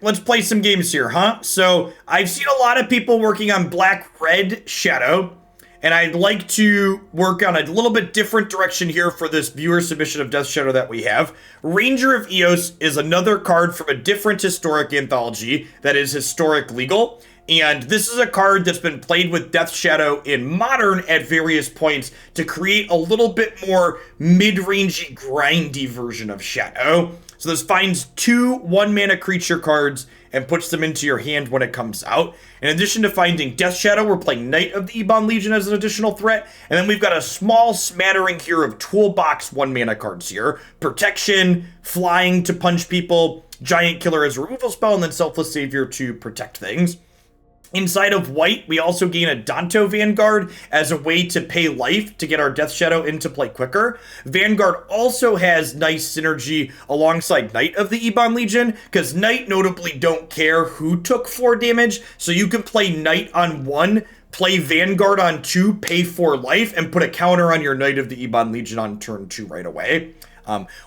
let's play some games here, huh? So I've seen a lot of people working on black-red Shadow, and I'd like to work on a little bit different direction here for this viewer submission of Death Shadow that we have. Ranger of Eos is another card from a different historic anthology that is historic legal. And this is a card that's been played with Death Shadow in Modern at various points to create a little bit more mid-rangey, grindy version of Shadow. So this finds 2 1-mana creature cards and puts them into your hand when it comes out. In addition to finding Death Shadow, we're playing Knight of the Ebon Legion as an additional threat. And then we've got a small smattering here of toolbox 1-mana cards here. Protection, flying to punch people, Giant Killer as a removal spell, and then Selfless Savior to protect things. Inside of white, we also gain Adanto Vanguard as a way to pay life to get our Death Shadow into play quicker. Vanguard also has nice synergy alongside Knight of the Ebon Legion, because Knight notably don't care who took 4 damage, so you can play Knight on 1, play Vanguard on 2, pay 4 life, and put a counter on your Knight of the Ebon Legion on turn 2 right away.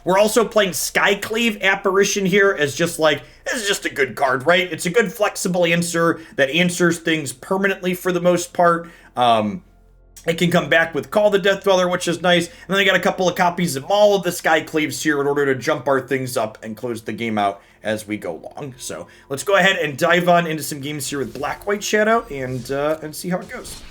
We're also playing Skyclave Apparition here as just like, this is just a good card, right? It's a good flexible answer that answers things permanently for the most part. It can come back with Call the Death Dweller, which is nice. And then I got a couple of copies of all of the Skyclaves here in order to jump our things up and close the game out as we go along. So let's go ahead and dive on into some games here with Black-White Shadow and see how it goes.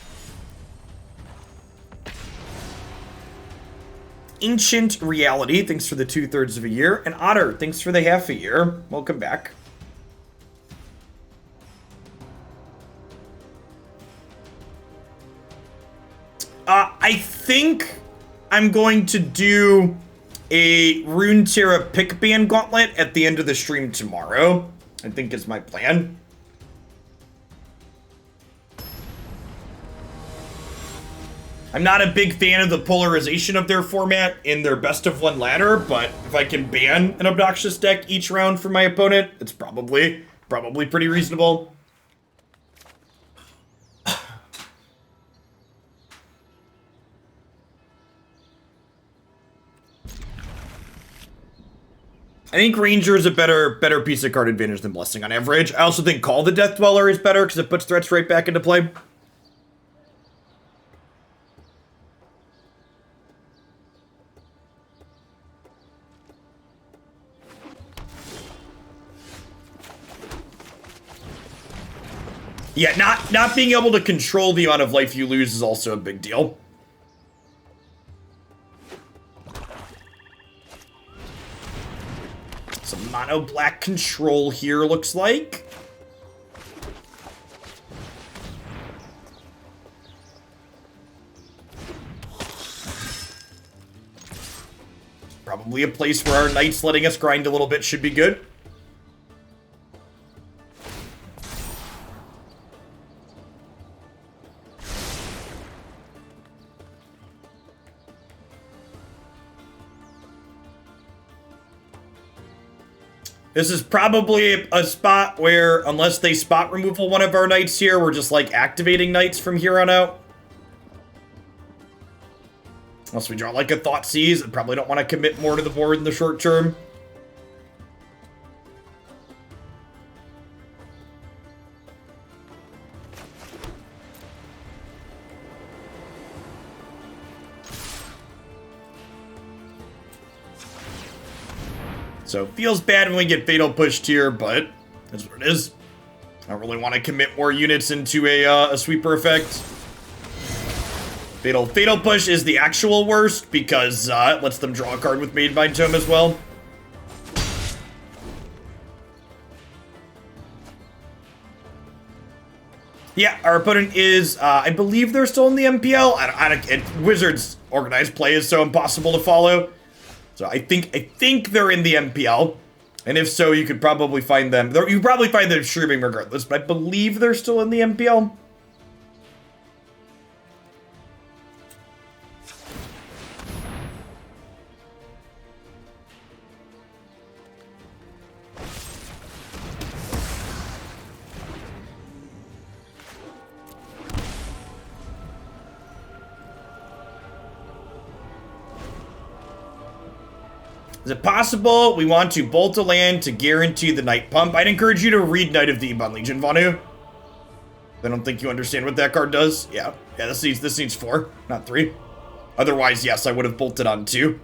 Ancient Reality, thanks for the 2/3 of a year. And Otter, thanks for the half a year. Welcome back. I think I'm going to do a Runeterra pick ban gauntlet at the end of the stream tomorrow. I think is my plan. I'm not a big fan of the polarization of their format in their best of 1 ladder, but if I can ban an obnoxious deck each round for my opponent, it's probably pretty reasonable. I think Ranger is a better piece of card advantage than Blessing on average. I also think Call the Death Dweller is better because it puts threats right back into play. Yeah, not being able to control the amount of life you lose is also a big deal. Some mono black control here, looks like. Probably a place where our Knight's letting us grind a little bit should be good. This is probably a spot where, unless they spot removal one of our Knights here, we're just like activating Knights from here on out. Unless we draw like a Thoughtseize, I probably don't want to commit more to the board in the short term. So feels bad when we get Fatal pushed here, but that's what it is. I don't really want to commit more units into a sweeper effect. Fatal push is the actual worst because it lets them draw a card with Maidbind Tome as well. Yeah, our opponent is, I believe they're still in the MPL. Wizards organized play is so impossible to follow. So I think they're in the MPL, and if so, you could probably find them. You probably find them streaming regardless, but I believe they're still in the MPL. Is it possible we want to bolt a land to guarantee the Night Pump? I'd encourage you to read Knight of the Ebon Legion, Vanu. I don't think you understand what that card does. Yeah, this needs 4, not 3. Otherwise, yes, I would have bolted on 2.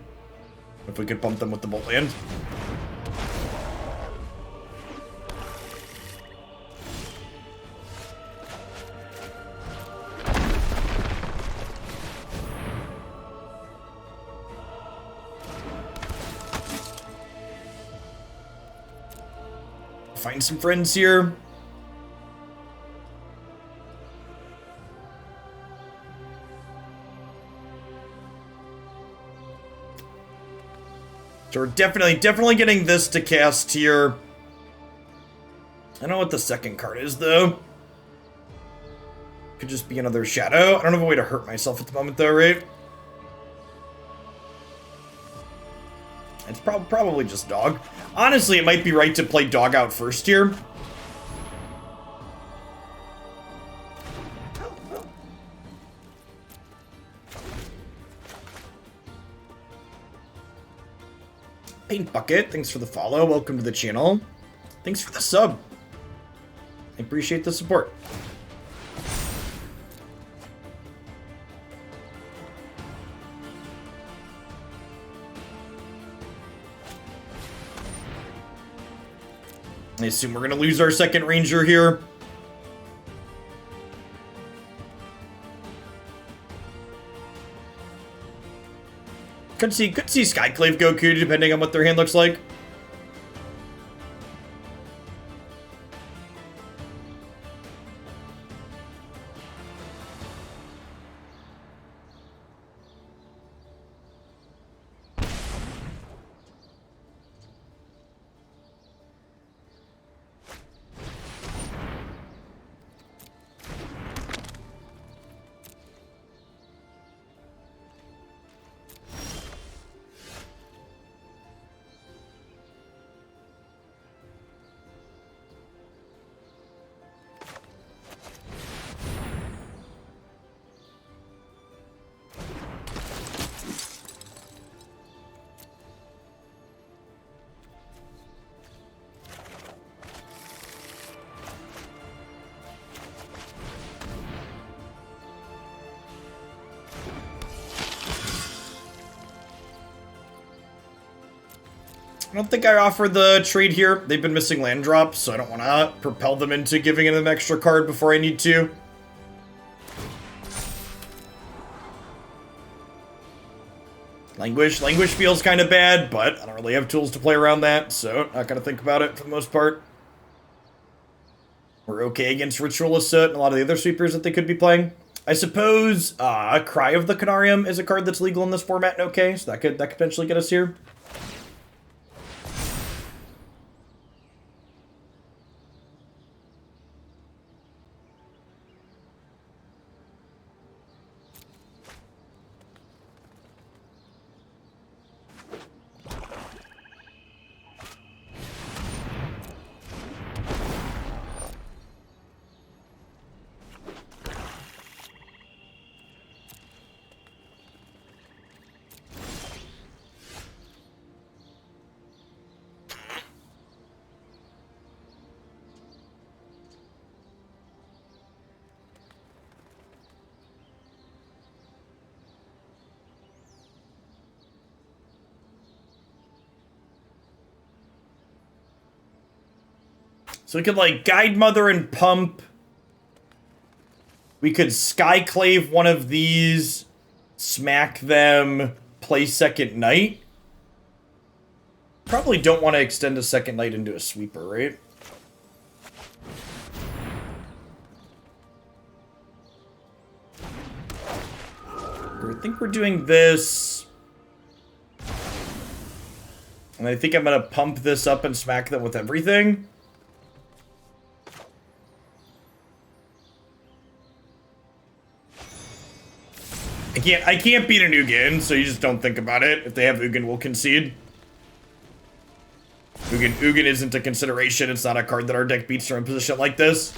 If we could pump them with the bolt land. Find some friends here. So we're definitely getting this to cast here. I don't know what the second card is, though. Could just be another shadow. I don't have a way to hurt myself at the moment, though, right? It's probably just dog. Honestly, it might be right to play dog out first here. Paint Bucket, thanks for the follow. Welcome to the channel. Thanks for the sub. I appreciate the support. I assume we're going to lose our second Ranger here. Could see Skyclave Goku, depending on what their hand looks like. I don't think I offer the trade here. They've been missing land drops, so I don't want to propel them into giving them an extra card before I need to. Languish feels kind of bad, but I don't really have tools to play around that, so not going to think about it for the most part. We're okay against Ritual Assault and a lot of the other sweepers that they could be playing. I suppose Cry of the Canarium is a card that's legal in this format and okay, so that could potentially get us here. So we could, like, Guidemother and Pump. We could Skyclave one of these, smack them, play second Knight. Probably don't want to extend a second Knight into a sweeper, right? I think we're doing this. And I think I'm going to pump this up and smack them with everything. I can't beat an Ugin, so you just don't think about it. If they have Ugin, we'll concede. Ugin isn't a consideration. It's not a card that our deck beats from a position like this.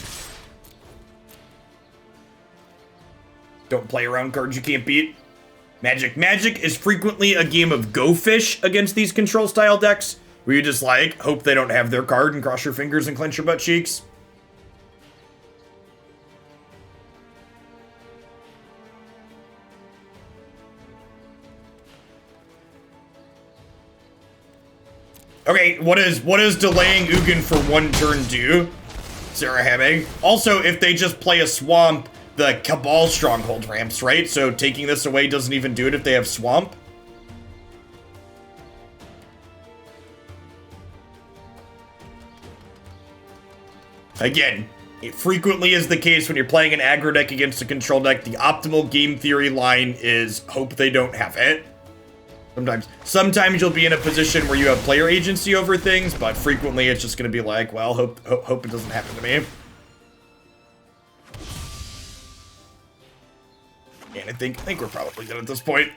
Don't play around cards you can't beat. Magic is frequently a game of go fish against these control style decks, where you just like hope they don't have their card and cross your fingers and clench your butt cheeks. Okay, what is delaying Ugin for 1 turn do? Sarah Hamming. Also, if they just play a swamp, the Cabal Stronghold ramps, right? So taking this away doesn't even do it if they have swamp. Again, it frequently is the case when you're playing an aggro deck against a control deck. The optimal game theory line is hope they don't have it. Sometimes you'll be in a position where you have player agency over things, but frequently it's just going to be like, well, hope it doesn't happen to me. And I think we're probably good at this point.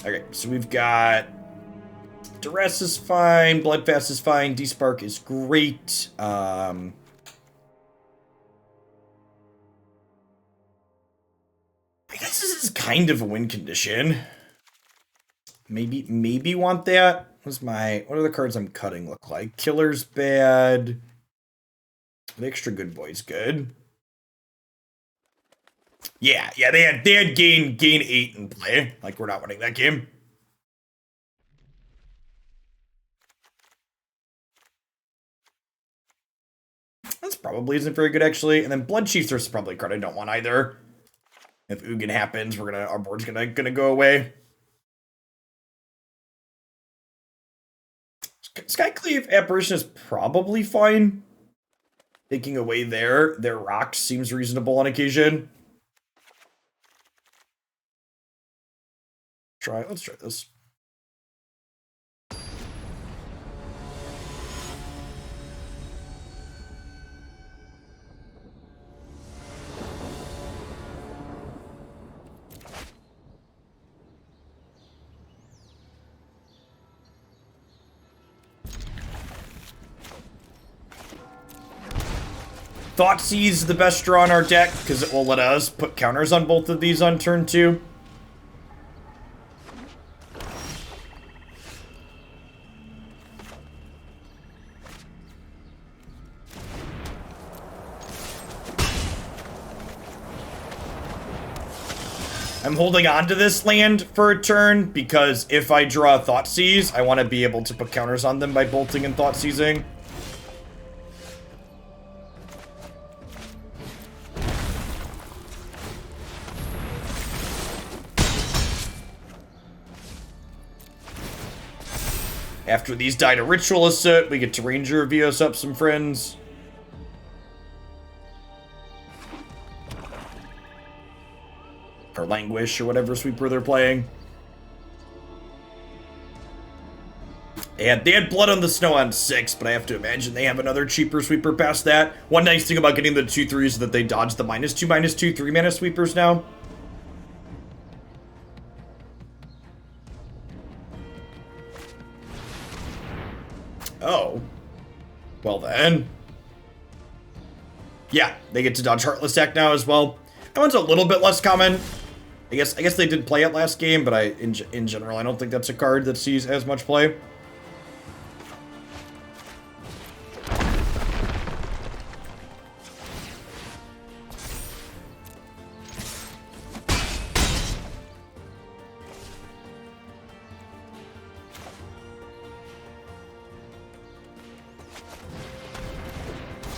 Okay, so we've got Duress is fine, Bloodfast is fine, Despark is great. I guess this is kind of a win condition. Maybe want that. What are the cards I'm cutting look like? Killer's bad. The extra good boy's good. Yeah, they had gain 8 in play. Like, we're not winning that game. This probably isn't very good, actually. And then Bloodchief, there's probably a card I don't want either. If Ugin happens, our board's gonna go away. Skyclave Apparition is probably fine. Taking away their rocks seems reasonable on occasion. Let's try this. Thoughtseize is the best draw in our deck, because it will let us put counters on both of these on turn 2. I'm holding on to this land for a turn, because if I draw Thoughtseize, I want to be able to put counters on them by bolting and Thoughtseizing. After these die to Ritualist Soot, we get to Ranger of Eos up some friends. Or Languish, or whatever sweeper they're playing. They had Blood on the Snow on 6, but I have to imagine they have another cheaper sweeper past that. One nice thing about getting the 2/3 is that they dodge the -2/2 3-mana sweepers now. Oh. Well then. Yeah, they get to dodge Heartless Act now as well. That one's a little bit less common. I guess they did play it last game, but in general, I don't think that's a card that sees as much play.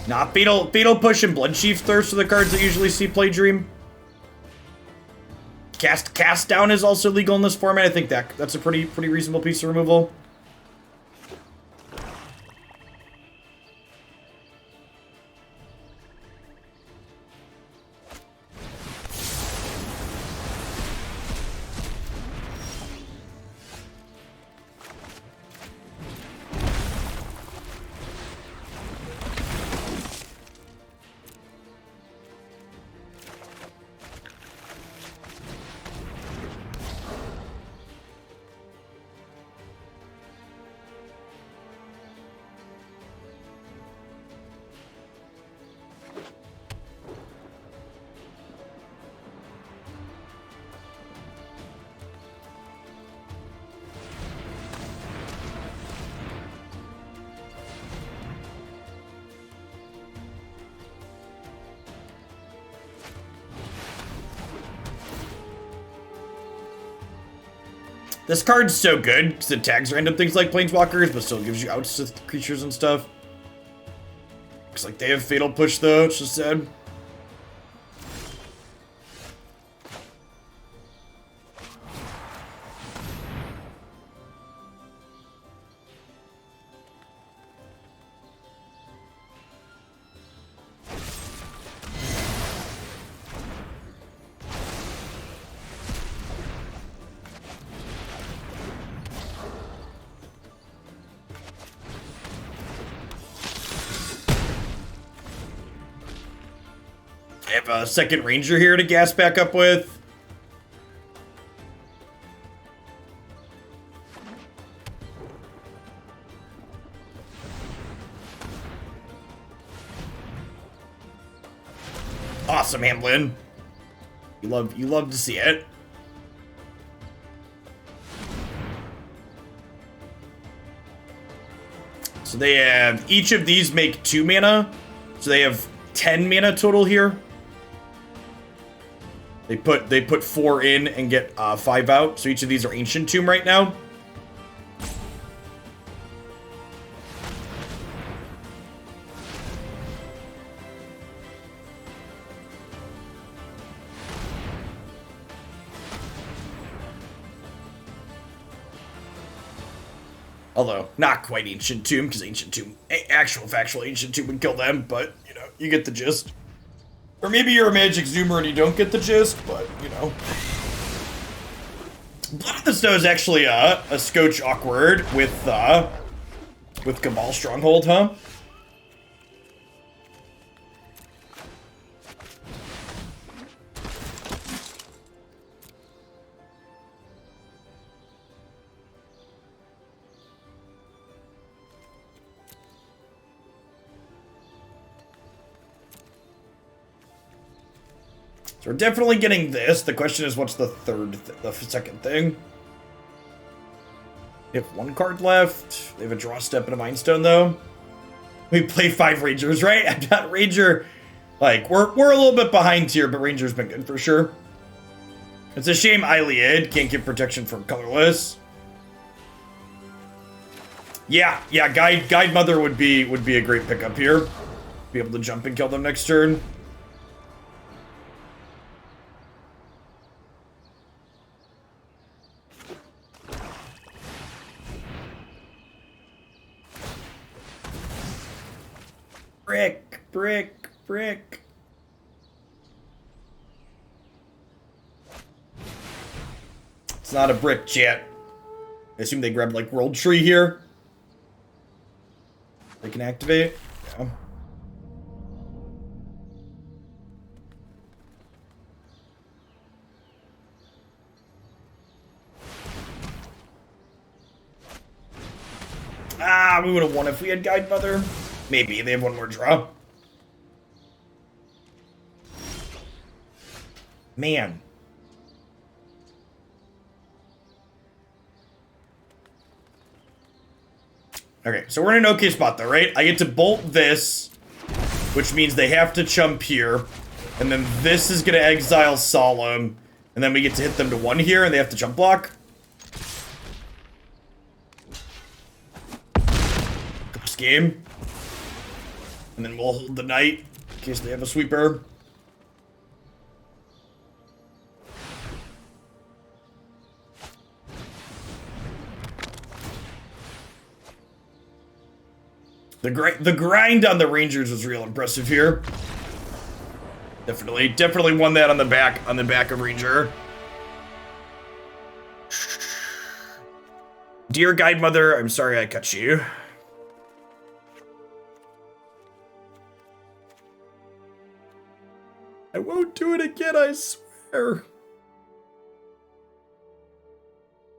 Not Fatal Push and Bloodchief Thirst are the cards that usually see play Dream. Cast Down is also legal in this format. I think that's a pretty reasonable piece of removal. This card's so good because it tags random things like planeswalkers, but still gives you outs to creatures and stuff. Looks like they have Fatal Push though, it's just sad. I have a second Ranger here to gas back up with. Awesome, Hamlin. You love to see it. So they have, each of these make 2 mana. So they have 10 mana total here. They put 4 in and get 5 out. So each of these are Ancient Tomb right now. Although, not quite Ancient Tomb, because Ancient Tomb, factual Ancient Tomb would kill them, but, you know, you get the gist. Or maybe you're a Magic Zoomer and you don't get the gist, but, you know. Blood of the Snow is actually a Scotch Awkward with Cabal Stronghold, huh? So we're definitely getting this. The question is, what's the second thing? They have 1 card left. They have a Draw Step and a Mind Stone, though. We play 5 Rangers, right? I've got Ranger. Like, we're a little bit behind here, but Ranger's been good for sure. It's a shame Iliad can't get protection from colorless. Yeah, Guidemother would be a great pickup here. Be able to jump and kill them next turn. Brick. It's not a brick, chat. I assume they grabbed, like, World Tree here. They can activate. Yeah. Ah, we would have won if we had Guidemother. Maybe. They have 1 more draw. Man. Okay, so we're in an okay spot though, right? I get to bolt this, which means they have to chump here. And then this is going to exile Solemn. And then we get to hit them to 1 here, and they have to jump block. Close game. And then we'll hold the Knight in case they have a sweeper. The grind on the Rangers was real impressive here. Definitely won that on the back of Ranger. Dear Guidemother, I'm sorry I cut you. I won't do it again, I swear.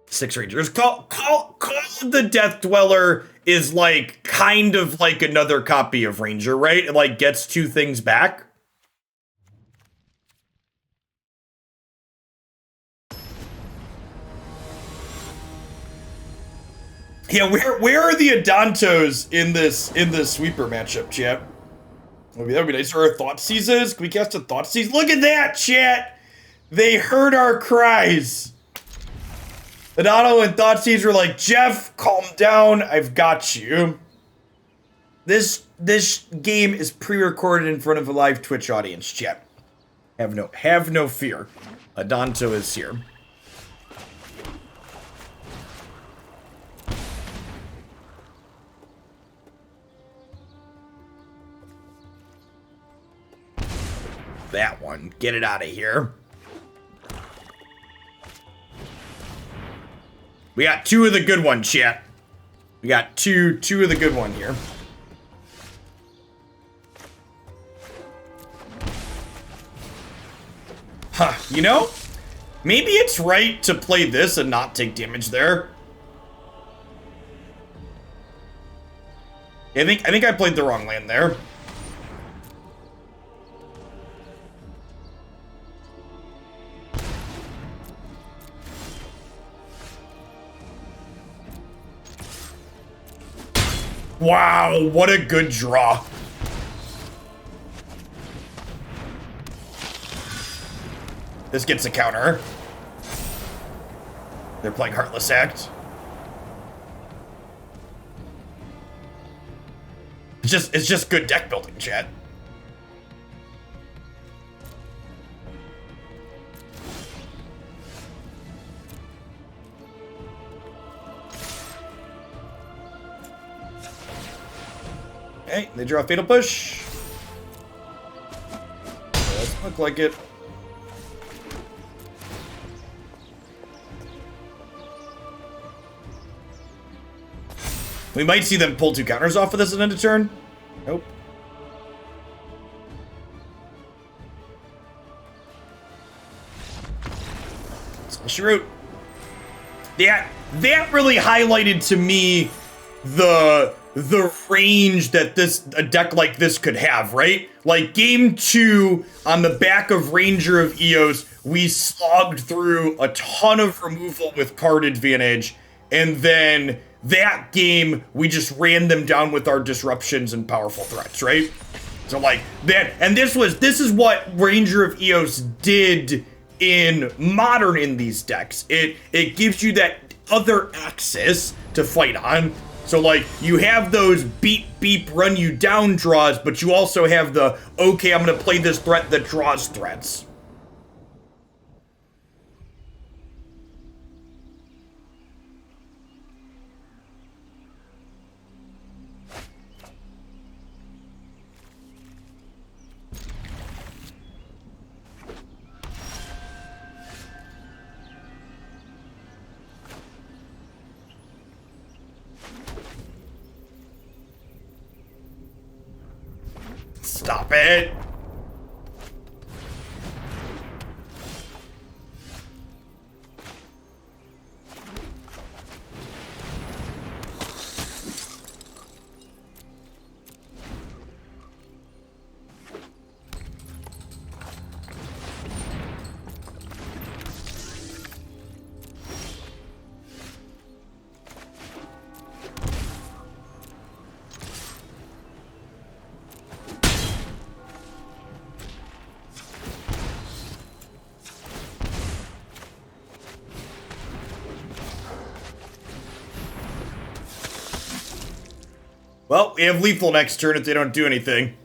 6 Rangers. Call the Death Dweller is like kind of like another copy of Ranger, right? It like gets 2 things back. Yeah, where are the Adantos in this sweeper matchup, chat? That would be nice. Or our Thoughtseizes? Can we cast a Thoughtseize? Look at that, chat! They heard our cries. Adanto and Thoughtseize were like, Jeff, calm down. I've got you. This game is pre-recorded in front of a live Twitch audience, chat. Have no fear. Adanto is here. That one. Get it out of here. We got two of the good ones, chat. We got two of the good one here. Huh, you know, maybe it's right to play this and not take damage there. I think I played the wrong land there. Wow, what a good draw. This gets a counter. They're playing Heartless Act. It's just good deck building, chat. Okay, they draw a Fatal Push. Doesn't look like it. We might see them pull two counters off of this at end of turn. Nope. Smash Root. Yeah, that really highlighted to me the range that a deck like this could have, right? Like game 2 on the back of Ranger of Eos, we slogged through a ton of removal with card advantage, and then that game we just ran them down with our disruptions and powerful threats, right? So like that, and this is what Ranger of Eos did in Modern in these decks. It gives you that other axis to fight on. So like you have those beep beep run you down draws, but you also have the okay, I'm gonna play this threat that draws threats. Stop it! Well, we have lethal next turn if they don't do anything.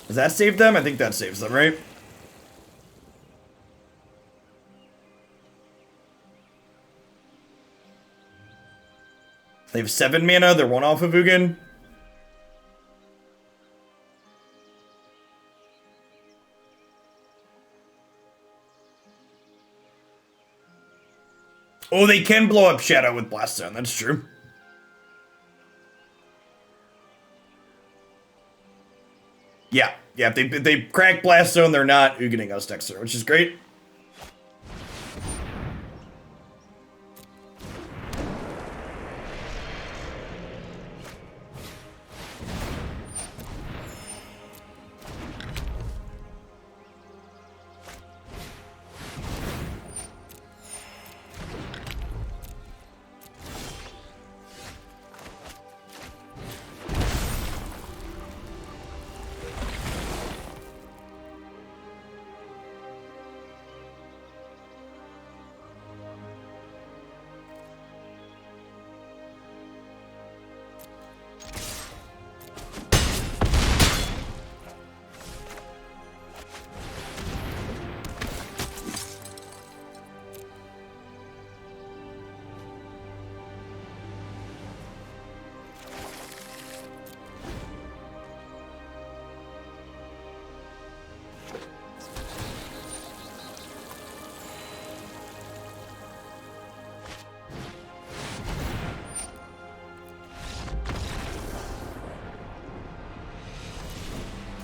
Does that save them? I think that saves them, right? They have 7 mana, they're 1 off of Ugin. Oh, they can blow up Shadow with Blast Zone, that's true. Yeah, if they crack Blast Zone, they're not Ugining us next turn, which is great.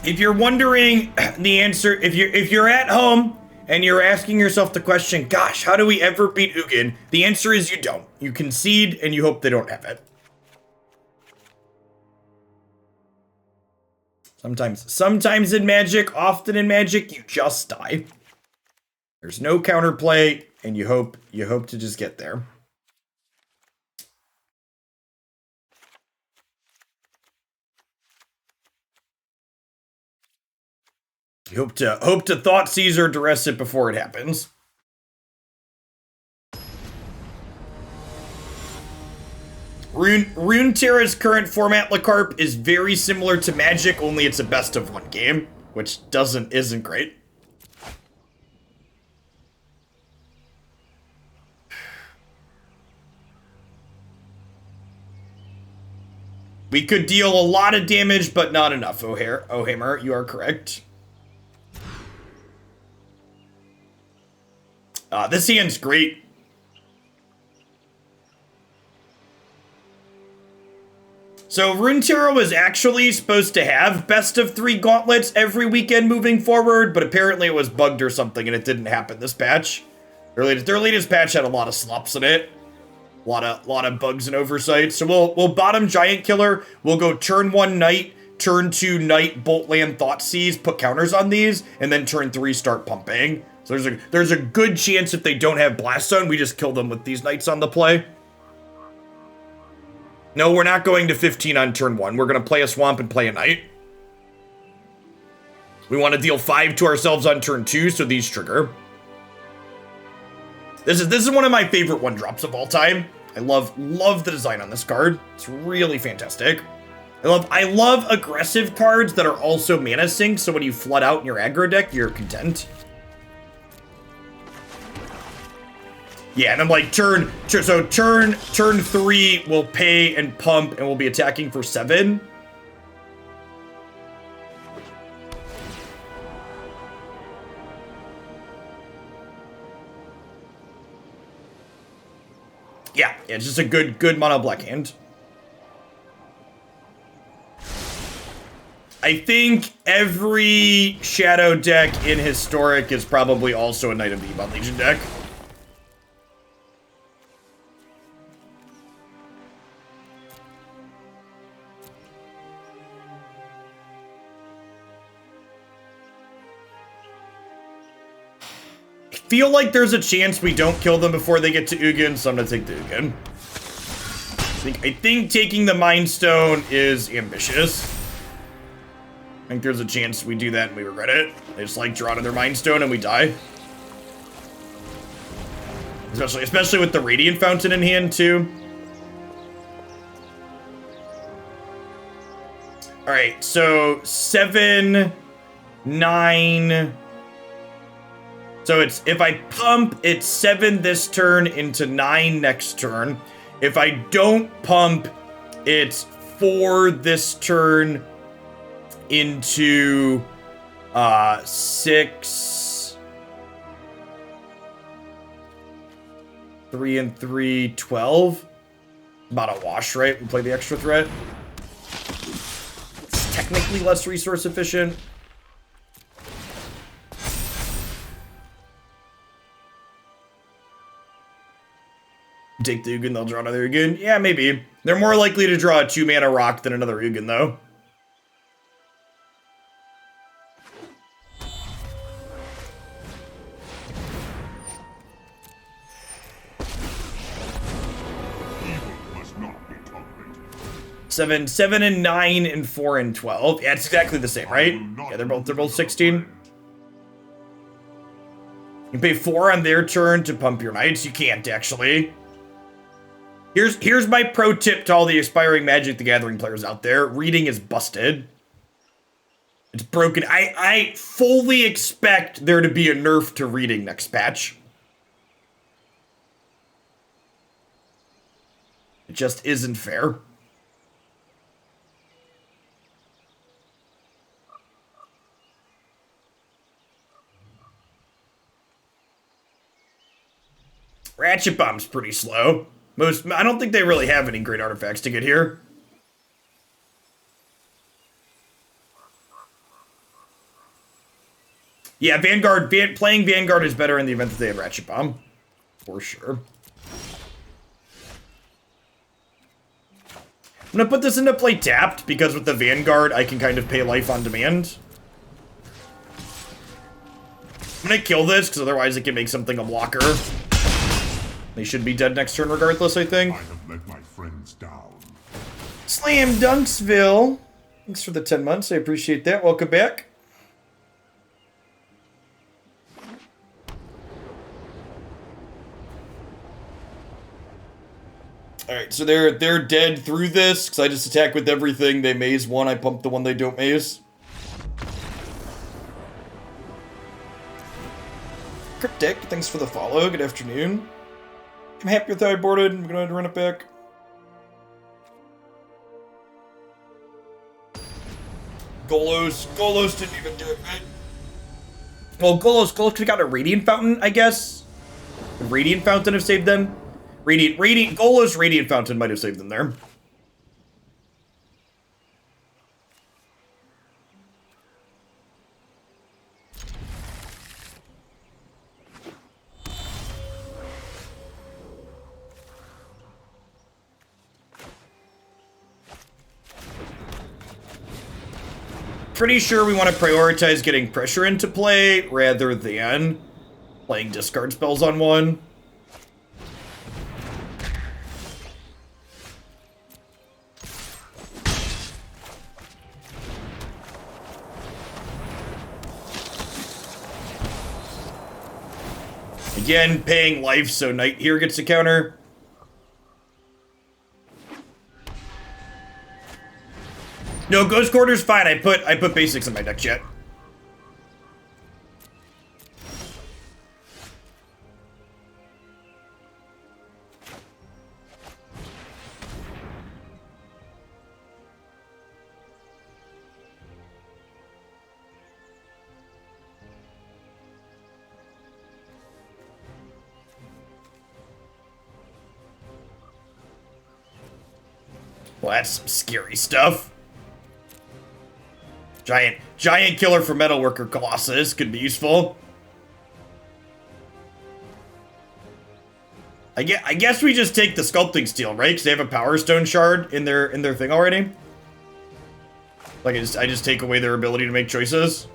If you're wondering the answer, if you're at home and you're asking yourself the question, gosh, how do we ever beat Ugin? The answer is you don't. You concede and you hope they don't have it. Sometimes in Magic, often in Magic, you just die. There's no counterplay, and you hope to just get there. You hope to Thoughtseize or Duress it before it happens. Runeterra's current format, LaCarp, is very similar to Magic, only it's a best of one game, which isn't great. We could deal a lot of damage, but not enough, O'Hammer. You are correct. This hand's great. So Runeterra was actually supposed to have best of 3 gauntlets every weekend moving forward, but apparently it was bugged or something and it didn't happen this patch. Their latest patch had a lot of slops in it. A lot of bugs and oversights. So we'll bottom Giant Killer. We'll go turn 1 Knight, turn 2 Knight, Boltland, Thoughtseize, put counters on these, and then turn 3 start pumping. So there's a good chance if they don't have Blast Zone, we just kill them with these Knights on the play. No, we're not going to 15 on turn 1. We're going to play a Swamp and play a Knight. We want to deal 5 to ourselves on turn 2, so these trigger. This is one of my favorite 1-drops of all time. I love the design on this card. It's really fantastic. I love aggressive cards that are also mana sink, so when you flood out in your aggro deck, you're content. Yeah, and I'm like, turn 3, we'll pay and pump, and we'll be attacking for 7. Yeah, it's just a good mono black hand. I think every Shadow deck in Historic is probably also a Knight of the Ebon Legion deck. Feel like there's a chance we don't kill them before they get to Ugin, so I'm gonna take the Ugin. I think taking the Mind Stone is ambitious. I think there's a chance we do that and we regret it. They just like draw another Mind Stone and we die. Especially with the Radiant Fountain in hand too. Alright, so 7, 9. So it's, if I pump, it's 7 this turn into 9 next turn. If I don't pump, it's 4 this turn into 6. 3 and 3, 12. About a wash, right? We play the extra threat. It's technically less resource efficient. Take the Ugin, they'll draw another Ugin. Yeah, maybe. They're more likely to draw a 2-mana rock than another Ugin, though. Seven and 9 and 4 and 12. Yeah, it's exactly the same, right? Yeah, they're both 16. You pay 4 on their turn to pump your Knights. You can't, actually. Here's my pro tip to all the aspiring Magic the Gathering players out there. Reading is busted. It's broken. I fully expect there to be a nerf to reading next patch. It just isn't fair. Ratchet Bomb's pretty slow. I don't think they really have any great artifacts to get here. Yeah, playing Vanguard is better in the event that they have Ratchet Bomb. For sure. I'm gonna put this into play tapped, because with the Vanguard, I can kind of pay life on demand. I'm gonna kill this, because otherwise it can make something a blocker. They should be dead next turn regardless, I think. I have let my friends down. Slam Dunksville. Thanks for the 10 months, I appreciate that. Welcome back. Alright, so they're dead through this, because I just attack with everything. They maze one, I pump the one they don't maze. Cryptic, thanks for the follow. Good afternoon. I'm happy with how I boarded. I'm gonna run it back. Golos didn't even do it, right? Well, Golos could have got a Radiant Fountain, I guess. Would Radiant Fountain have saved them? Golos Radiant Fountain might have saved them there. Pretty sure we want to prioritize getting pressure into play rather than playing discard spells on one. Again, paying life so Knight here gets a counter. No, Ghost Quarter's fine. I put basics in my deck yet. Well, that's some scary stuff. Giant killer for Metalworker Colossus could be useful. I guess we just take the Sculpting Steel, right? Because they have a Power Stone shard in their thing already. Like I just take away their ability to make choices.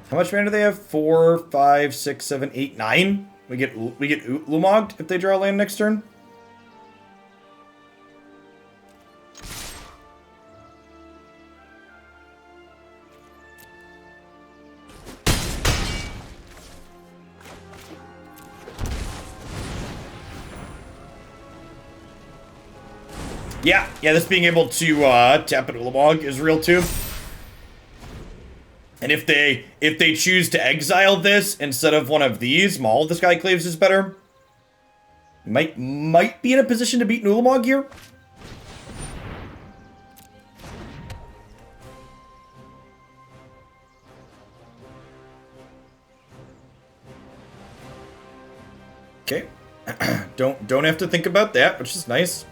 How much mana do they have? 4, 5, 6, 7, 8, 9. We get Ulomogged if they draw land next turn. Yeah, this being able to tap an Ulamog is real too. And if they choose to exile this instead of one of these, Maul of the Skyclaves is better. Might be in a position to beat Ulamog here. Okay. Don't have to think about that, which is nice.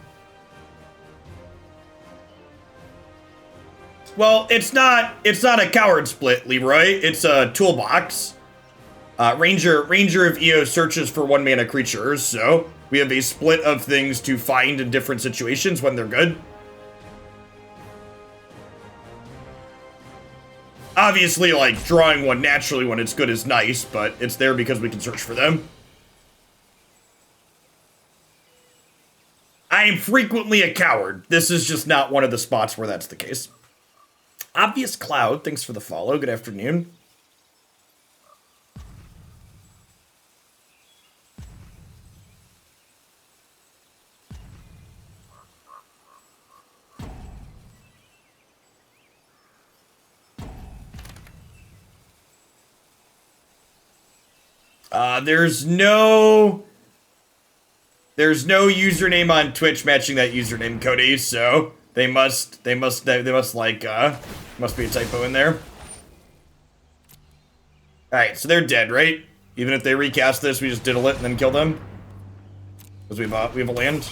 Well, it's not a coward split, Leroy. It's a toolbox. Ranger of Eos searches for 1 mana creatures, so we have a split of things to find in different situations when they're good. Obviously, like, drawing one naturally when it's good is nice, but it's there because we can search for them. I am frequently a coward. This is just not one of the spots where that's the case. Obvious Cloud, thanks for the follow. Good afternoon. There's no username on Twitch matching that username, Cody, so they must must be a typo in there. Alright, so they're dead, right? Even if they recast this, we just diddle it and then kill them? Because we have a land.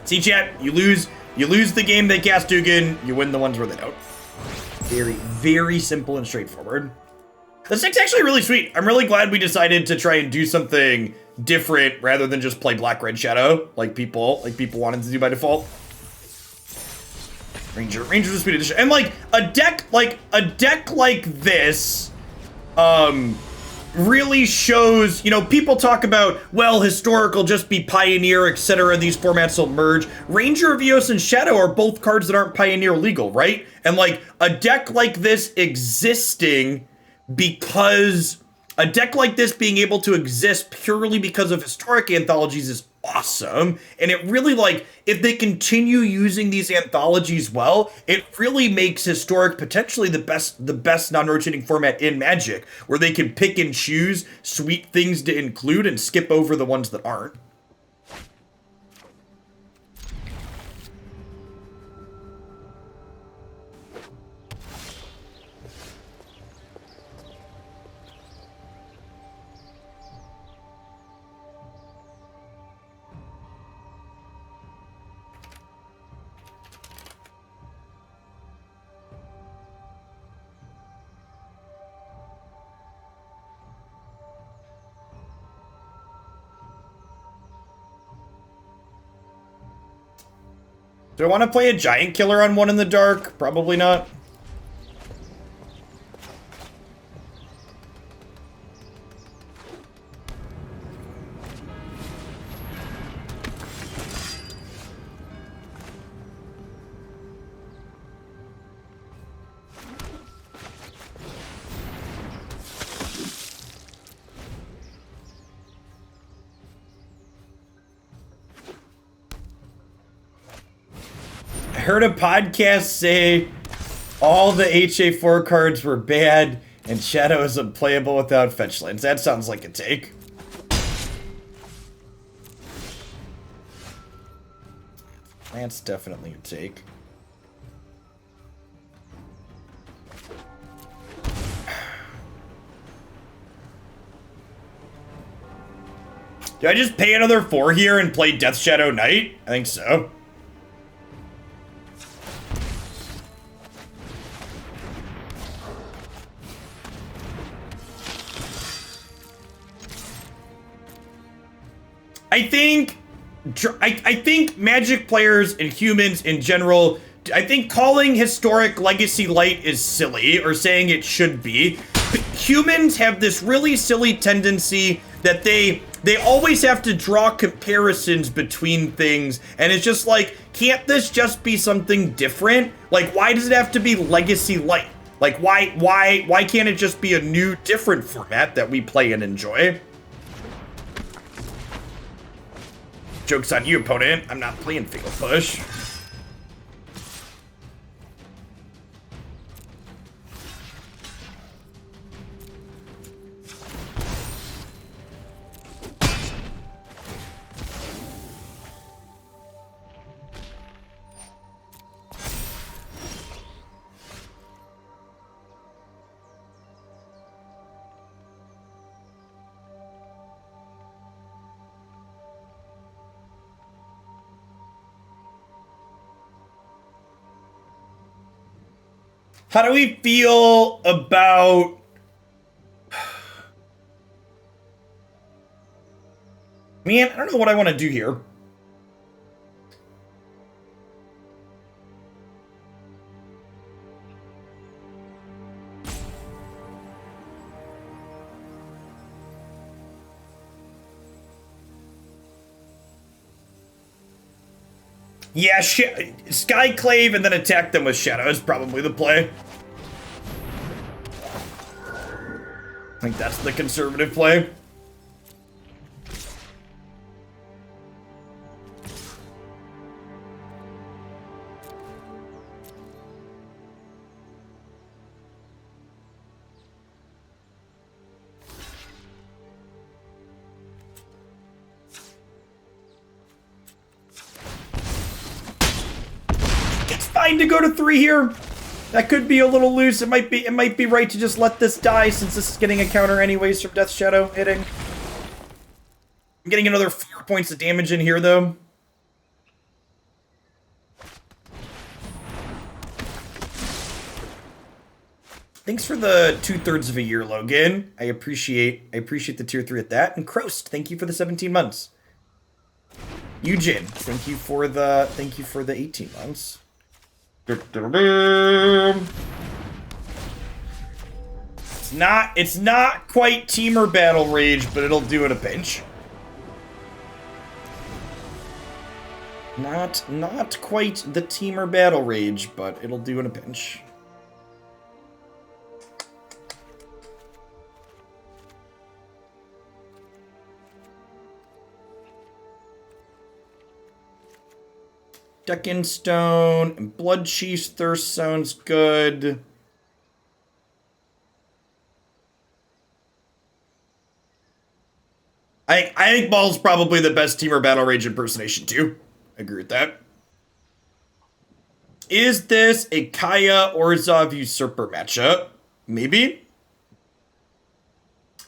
See, chat, you lose the game they cast Dugan, you win the ones where they don't. Very, very simple and straightforward. This deck's actually really sweet. I'm really glad we decided to try and do something different rather than just play Black-Red Shadow like people wanted to do by default. Ranger's a sweet addition. And like a deck like this, really shows, you know, people talk about, well, Historic will just be Pioneer, etc. These formats will merge. Ranger of Eos and Shadow are both cards that aren't Pioneer legal, right? And like a deck like this existing because a deck like this being able to exist purely because of Historic anthologies is awesome. And it really, like, if they continue using these anthologies well, it really makes Historic potentially the best non-rotating format in Magic, where they can pick and choose sweet things to include and skip over the ones that aren't. Do I want to play a Giant Killer on one in the dark? Probably not. I heard a podcast say all the HA4 cards were bad and Shadow is unplayable without fetch lands. That sounds like a take. That's definitely a take. Do I just pay another 4 here and play Death Shadow Knight? I think so. I think Magic players and humans in general, I think calling Historic Legacy Light is silly, or saying it should be. Humans have this really silly tendency that they always have to draw comparisons between things, and it's just like, can't this just be something different? Like, why does it have to be Legacy Light? Like, why can't it just be a new, different format that we play and enjoy? Joke's on you, opponent. I'm not playing Fatal Push. How do we feel about... Man, I don't know what I want to do here. Yeah, Skyclave and then attack them with Shadow is probably the play. I think that's the conservative play. It's fine to go to 3 here. That could be a little loose. It might be right to just let this die since this is getting a counter anyways from Death Shadow hitting. I'm getting another 4 points of damage in here though. Thanks for the 2/3 of a year, Logan. I appreciate the tier 3 at that. And Croast, thank you for the 17 months. Eugene, thank you for the 18 months. It's not quite Teamer Battle Rage, but it'll do in a pinch. Not quite the Teamer Battle Rage, but it'll do in a pinch. Deccan Stone and Bloodchief's Thirst sounds good. I think Maul's probably the best Teamer Battle Rage impersonation too. I agree with that. Is this a Kaya Orzhov Usurper matchup? Maybe.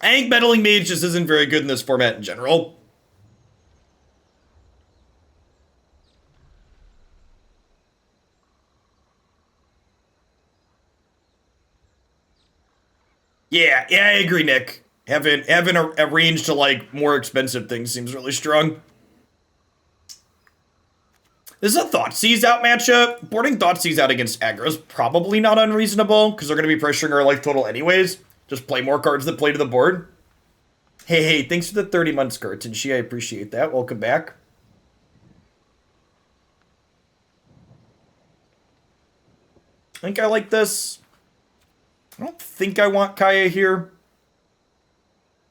I think Meddling Mage just isn't very good in this format in general. Yeah, I agree, Nick. Having a range to like more expensive things seems really strong. This is a Thoughtseize out matchup. Boarding Thoughtseize out against aggro is probably not unreasonable because they're going to be pressuring our life total anyways. Just play more cards that play to the board. Hey, thanks for the 30 months, Gartenshi. I appreciate that. Welcome back. I think I like this. I don't think I want Kaya here.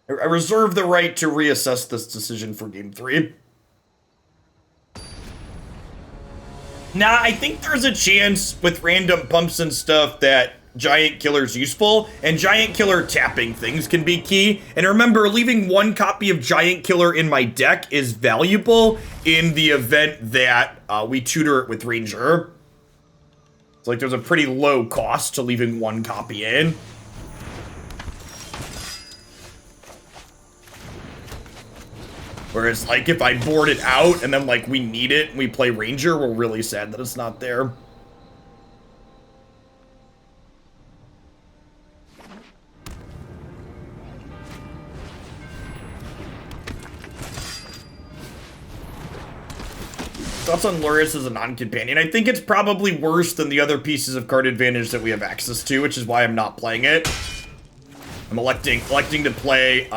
I reserve the right to reassess this decision for game 3. Nah, I think there's a chance with random pumps and stuff that Giant Killer's useful, and Giant Killer tapping things can be key. And remember, leaving 1 copy of Giant Killer in my deck is valuable in the event that we tutor it with Ranger. It's like there's a pretty low cost to leaving 1 copy in. Whereas, like, if I board it out and then, like, we need it and we play Ranger, we're really sad that it's not there. Thoughts on Lurrus as a non-companion? I think it's probably worse than the other pieces of card advantage that we have access to, which is why I'm not playing it. I'm electing to play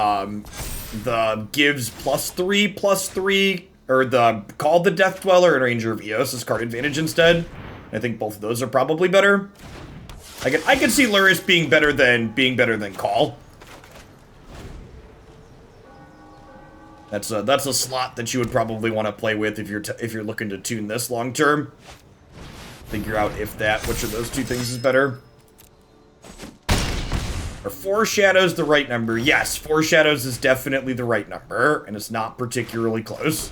the gives +3/+3, or the Call the Death Dweller and Ranger of Eos as card advantage instead. I think both of those are probably better. I could see Lurrus being better than Call. That's a slot that you would probably want to play with if you're looking to tune this long term. Figure out which of those 2 things is better. Are 4 shadows the right number? Yes, 4 shadows is definitely the right number, and it's not particularly close.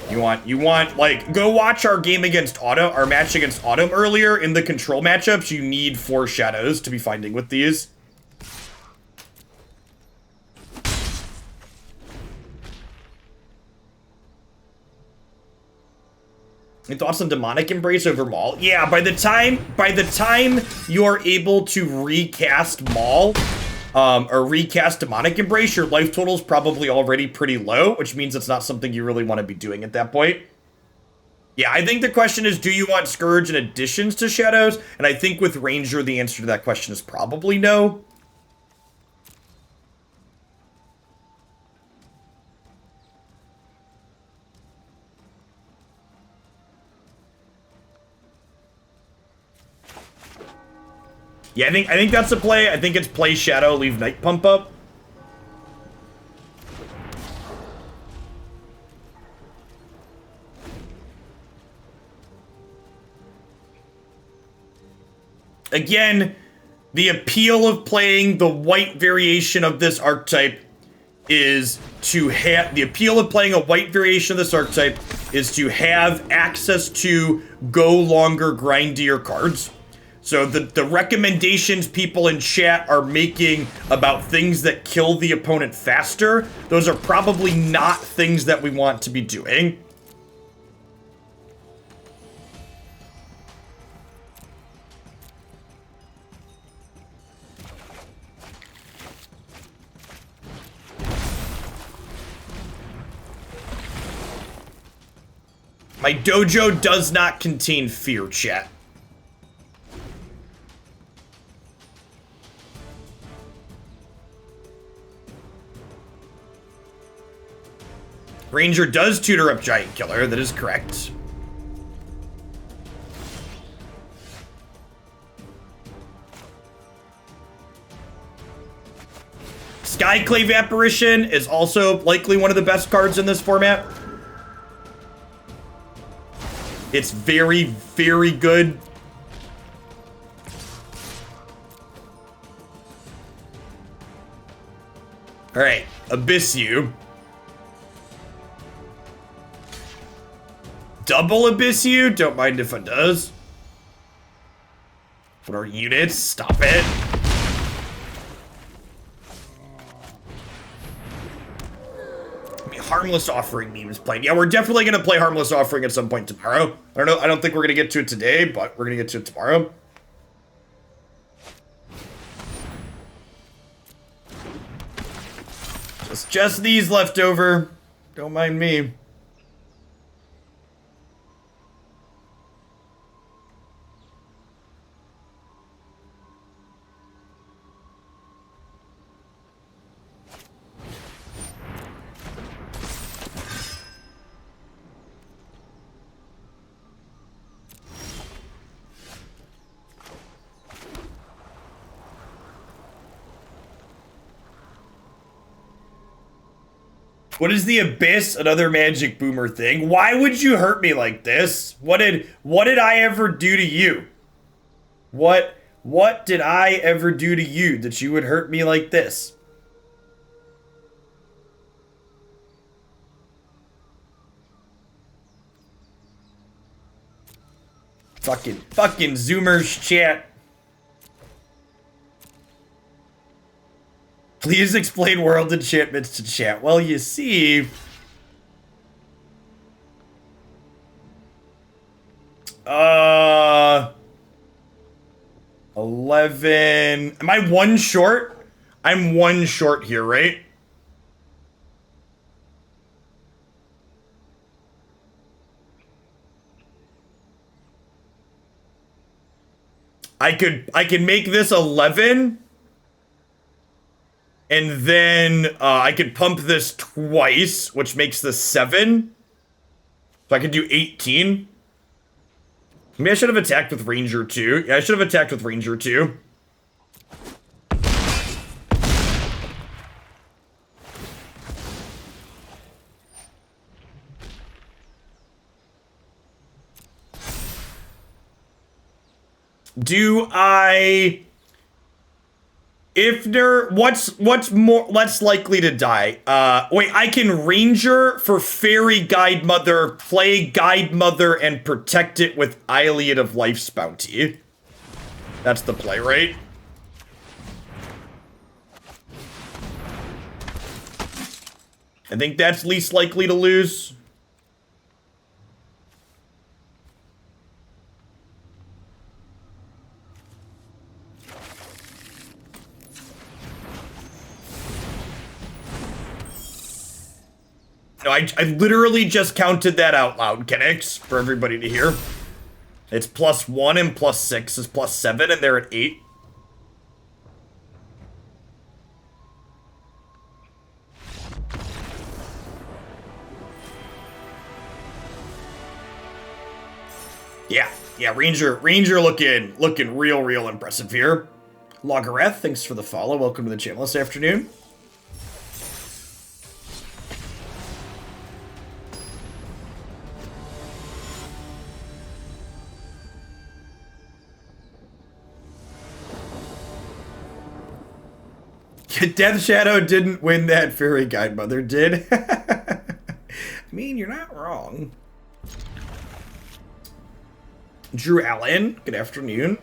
You want like, go watch our game against Autumn, our match against Autumn earlier. In the control matchups, you need 4 shadows to be finding with these. Any thoughts on Demonic Embrace over Maul? Yeah, by the time you're able to recast Maul, or recast Demonic Embrace, your life total is probably already pretty low, which means it's not something you really want to be doing at that point. Yeah, I think the question is, do you want Scourge in additions to Shadows? And I think with Ranger, the answer to that question is probably no. Yeah, I think that's the play. I think it's play Shadow, leave Night Pump up. Again, the appeal of playing the white variation of this archetype is to have the appeal of playing a white variation of this archetype is to have access to go longer, grindier cards. So the recommendations people in chat are making about things that kill the opponent faster, those are probably not things that we want to be doing. My dojo does not contain fear, chat. Ranger does tutor up Giant Killer, that is correct. Skyclave Apparition is also likely one of the best cards in this format. It's very, very good. Alright, Abyssu. Double Abyssu? Don't mind if it does. What are units? Stop it. Harmless Offering memes playing. Yeah, we're definitely gonna play Harmless Offering at some point tomorrow. I don't think we're gonna get to it today, but we're gonna get to it tomorrow. Just these left over. Don't mind me. What is the Abyss? Another Magic Boomer thing. Why would you hurt me like this? What did I ever do to you? What did I ever do to you that you would hurt me like this? Fucking Zoomers chat. Please explain world enchantments to chat. Well, you see... 11... Am I one short? I'm one short here, right? I can make this 11... And then I could pump this twice, which makes this 7. So I could do 18. Maybe I should have attacked with Ranger too. Yeah, I should have attacked with Ranger too. Do I... Ifnir, what's more less likely to die? Wait, I can Ranger for Faerie Guidemother, play Guidemother, and protect it with Iliad of Life's Bounty. That's the play, right? I think that's least likely to lose. No, I literally just counted that out loud, Kenix, for everybody to hear. It's +1 and +6 is +7, and they're at 8. Yeah, Ranger looking real impressive here. Logareth, thanks for the follow. Welcome to the channel this afternoon. Death Shadow didn't win that Faerie Guidemother, did? I mean, you're not wrong. Drew Allen, good afternoon.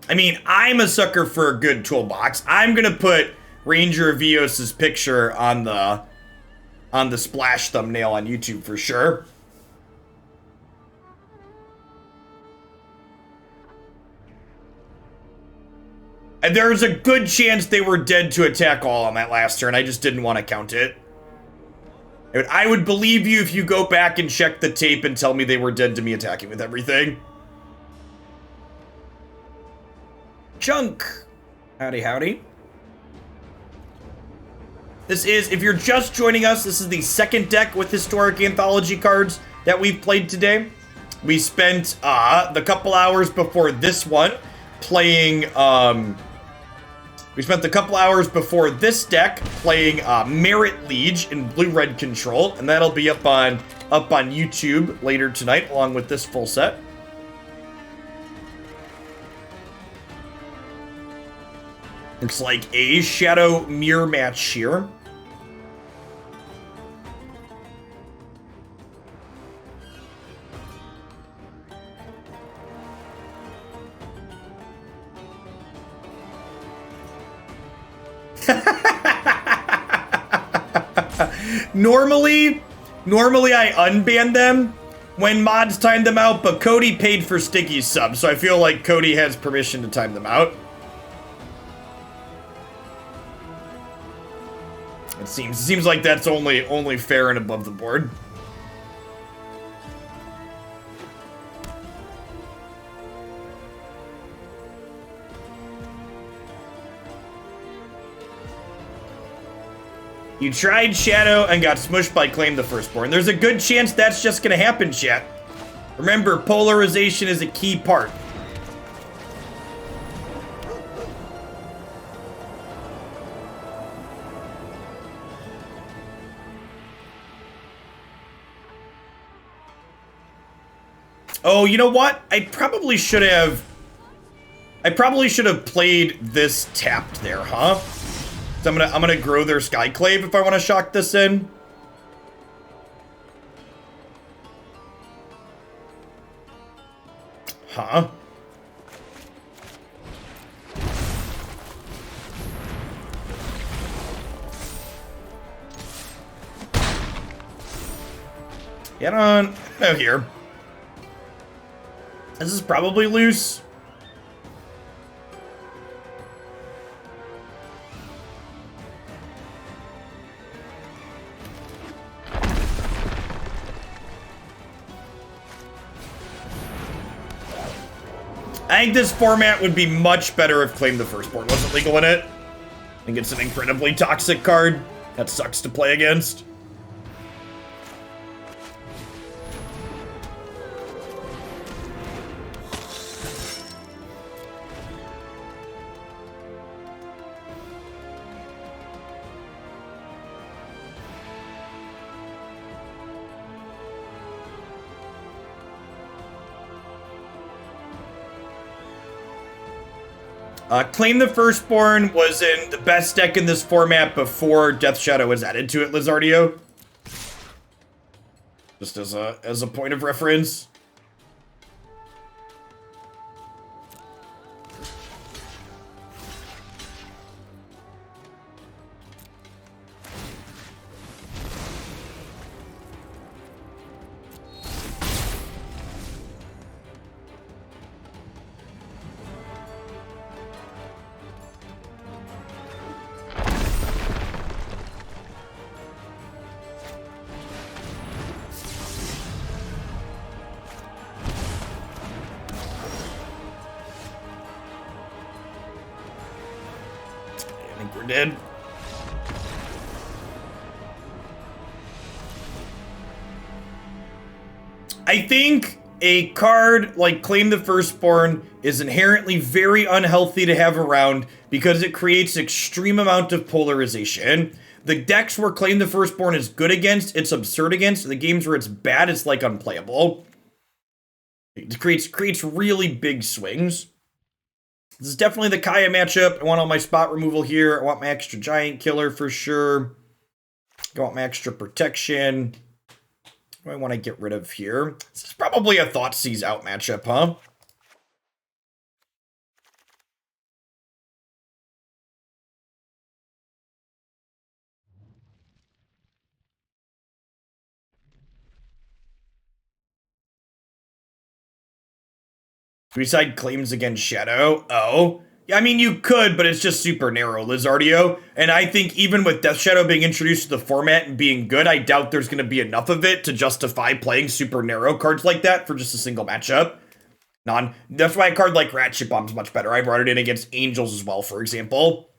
I mean, I'm a sucker for a good toolbox. I'm gonna put Ranger of Eos' picture on the splash thumbnail on YouTube for sure. And there's a good chance they were dead to attack all on that last turn. I just didn't want to count it. I would believe you if you go back and check the tape and tell me they were dead to me attacking with everything. Junk. Howdy, howdy. This is, if you're just joining us, this is the second deck with historic anthology cards that we've played today. We spent the couple hours before this one playing, we spent a couple hours before this deck playing Merit Liege in blue-red control, and that'll be up on YouTube later tonight, along with this full set. Looks like a Shadow Mirror match here. Normally I unban them when mods time them out, but Cody paid for Sticky's sub, so I feel like Cody has permission to time them out. It seems like that's only fair and above the board. You tried Shadow and got smushed by Claim the Firstborn. There's a good chance that's just gonna happen, chat. Remember, polarization is a key part. Oh, you know what? I probably should have played this tapped there, huh? So I'm gonna grow their Skyclave if I want to shock this in. Huh? Get on. Oh, here. This is probably loose. I think this format would be much better if Claim the Firstborn wasn't legal in it. I think it's an incredibly toxic card that sucks to play against. Claim the Firstborn was in the best deck in this format before Death Shadow was added to it, Lizardio. Just as a point of reference. Dead. I think a card like Claim the Firstborn is inherently very unhealthy to have around because it creates extreme amount of polarization. The decks where Claim the Firstborn is good against, it's absurd against. The games where it's bad, it's like unplayable. It creates really big swings. This is definitely the Kaya matchup. I want all my spot removal here. I want my extra giant killer for sure. I want my extra protection. What do I want to get rid of here? This is probably a Thoughtseize out matchup, huh? Suicide Claims against Shadow. Oh. Yeah, I mean, you could, but it's just super narrow, Lizardio. And I think even with Death Shadow being introduced to the format and being good, I doubt there's going to be enough of it to justify playing super narrow cards like that for just a single matchup. That's why a card like Ratchet Bomb's much better. I brought it in against Angels as well, for example.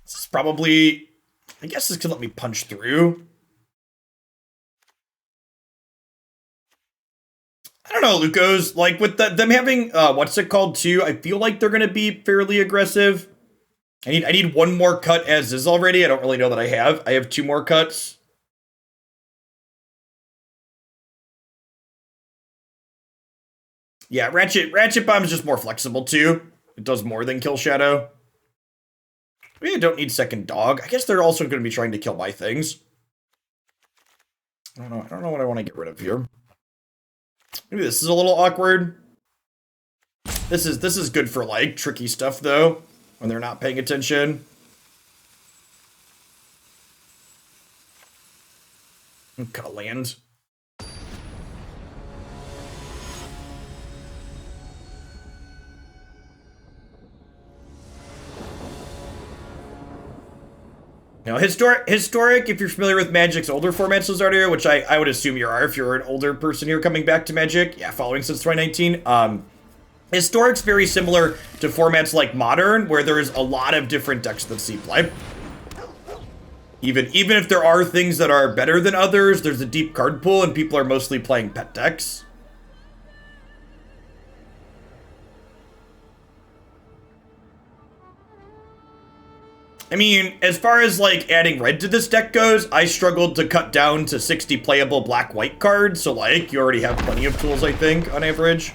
This is probably... I guess this could let me punch through. I don't know, Lucos. Like, with them having, what's it called, too, I feel like they're going to be fairly aggressive. I need one more cut as is already. I don't really know that I have. I have 2 more cuts. Yeah, Ratchet Bomb is just more flexible, too. It does more than kill Shadow. Maybe I don't need second dog. I guess they're also going to be trying to kill my things. I don't know what I want to get rid of here. Maybe this is a little awkward. This is good for, like, tricky stuff, though, when they're not paying attention. Cut a land. Now, historic, if you're familiar with Magic's older formats, Lizardio, which I would assume you are if you're an older person here coming back to Magic, yeah, following since 2019. Historic's very similar to formats like Modern, where there's a lot of different decks that see play. Even if there are things that are better than others, there's a deep card pool, and people are mostly playing pet decks. I mean, as far as, like, adding red to this deck goes, I struggled to cut down to 60 playable black-white cards, so, like, you already have plenty of tools, I think, on average.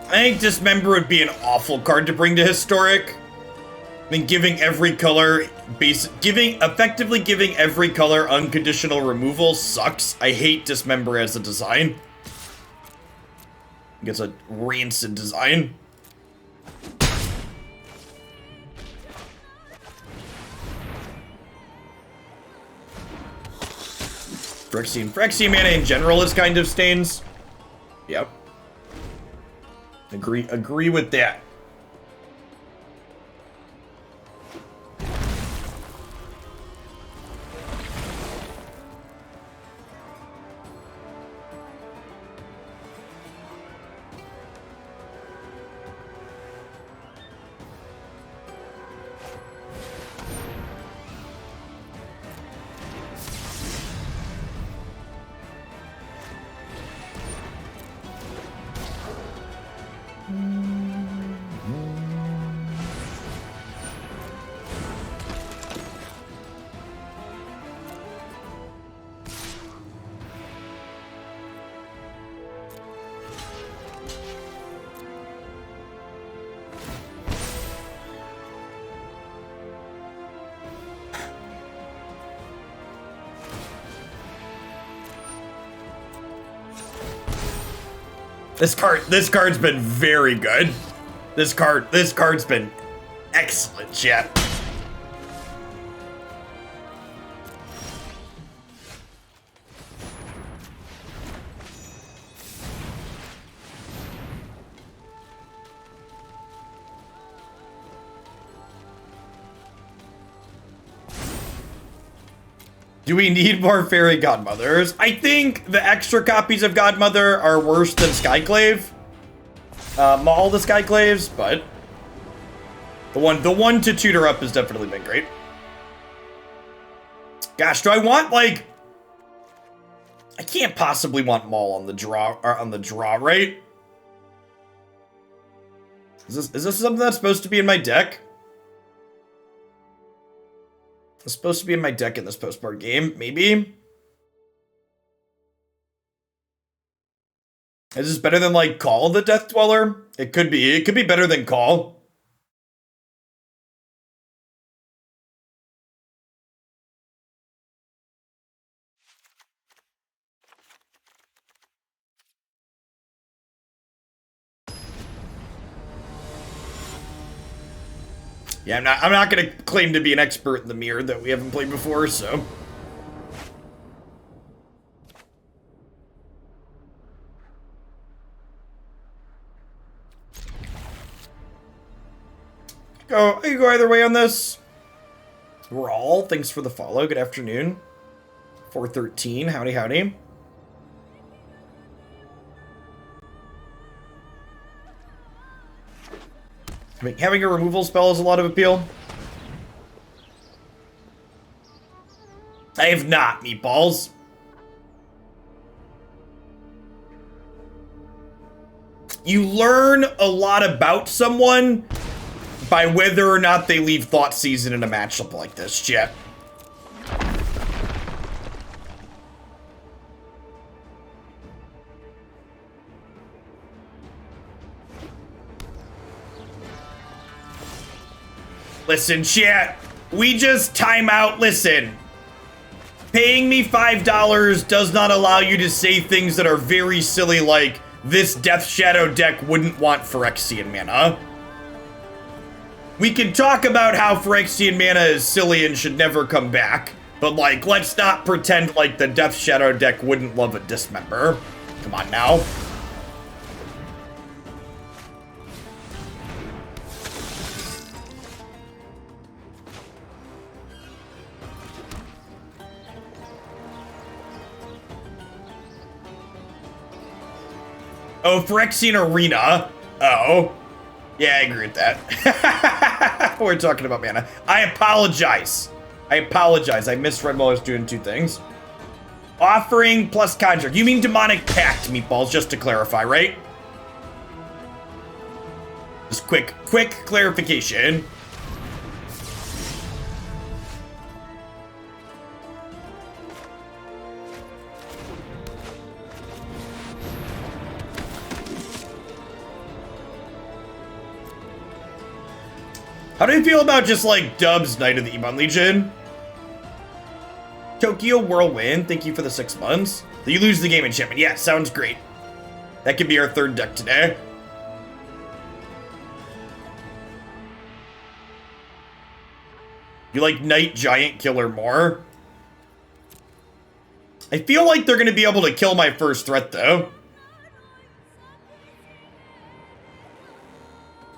I think Dismember would be an awful card to bring to Historic. I mean, giving every color effectively giving every color unconditional removal sucks. I hate Dismember as a design. I think it's a rancid design. Phyrexian mana in general is kind of stains. Yep. Agree with that. This card's been very good. This card's been excellent, chat. Do we need more Faerie Guidemothers? I think the extra copies of Godmother are worse than Skyclave. Maul the Skyclaves, but the one to tutor up has definitely been great. Gosh, do I want like? I can't possibly want Maul on the draw, right? Is this something that's supposed to be in my deck? It's supposed to be in my deck in this postcard game, maybe. Is this better than like Call the Death Dweller? It could be. It could be better than Call. Yeah, I'm not gonna claim to be an expert in the mirror that we haven't played before, so. I can go either way on this. We're all, thanks for the follow. Good afternoon. 413, howdy howdy. Having a removal spell is a lot of appeal. I have not, meatballs. You learn a lot about someone by whether or not they leave Thoughtseize in a matchup like this, chat. Listen, chat, we just time out. Listen, paying me $5 does not allow you to say things that are very silly, like this Death Shadow deck wouldn't want Phyrexian mana. We can talk about how Phyrexian mana is silly and should never come back, but like, let's not pretend like the Death Shadow deck wouldn't love a Dismember. Come on now. Oh, Phyrexian Arena. Oh. Yeah, I agree with that. We're talking about mana. I apologize. I misread while I was doing two things. Offering plus Conjure. You mean Demonic Pact, meatballs, just to clarify, right? Just quick clarification. How do you feel about just like Dub's Knight of the Ebon Legion? Tokyo Whirlwind, thank you for the 6 months. You lose the game enchantment. Yeah, sounds great. That could be our third deck today. You like Knight Giant Killer more? I feel like they're going to be able to kill my first threat though.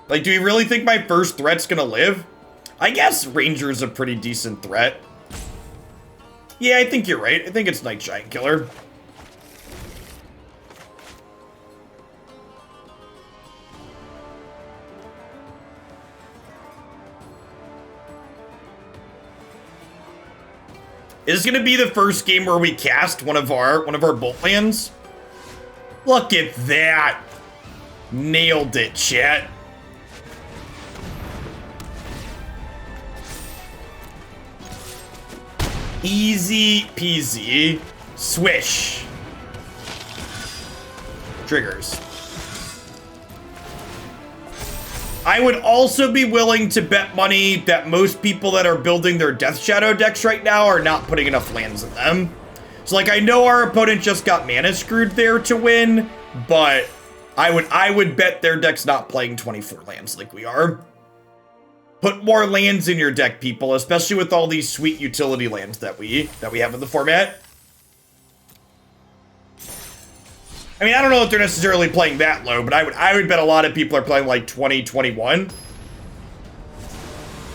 Like, do we really think my first threat's gonna live? I guess Ranger's a pretty decent threat. Yeah, I think you're right. I think it's Night Giant Killer. Is this gonna be the first game where we cast one of our bolt lands? Look at that. Nailed it, chat. Easy peasy. Swish. Triggers. I would also be willing to bet money that most people that are building their Death Shadow decks right now are not putting enough lands in them. So, like, I know our opponent just got mana screwed there to win, but I would bet their deck's not playing 24 lands like we are. Put more lands in your deck, people, especially with all these sweet utility lands that we have in the format. I mean, I don't know if they're necessarily playing that low, but I would bet a lot of people are playing like 20, 21.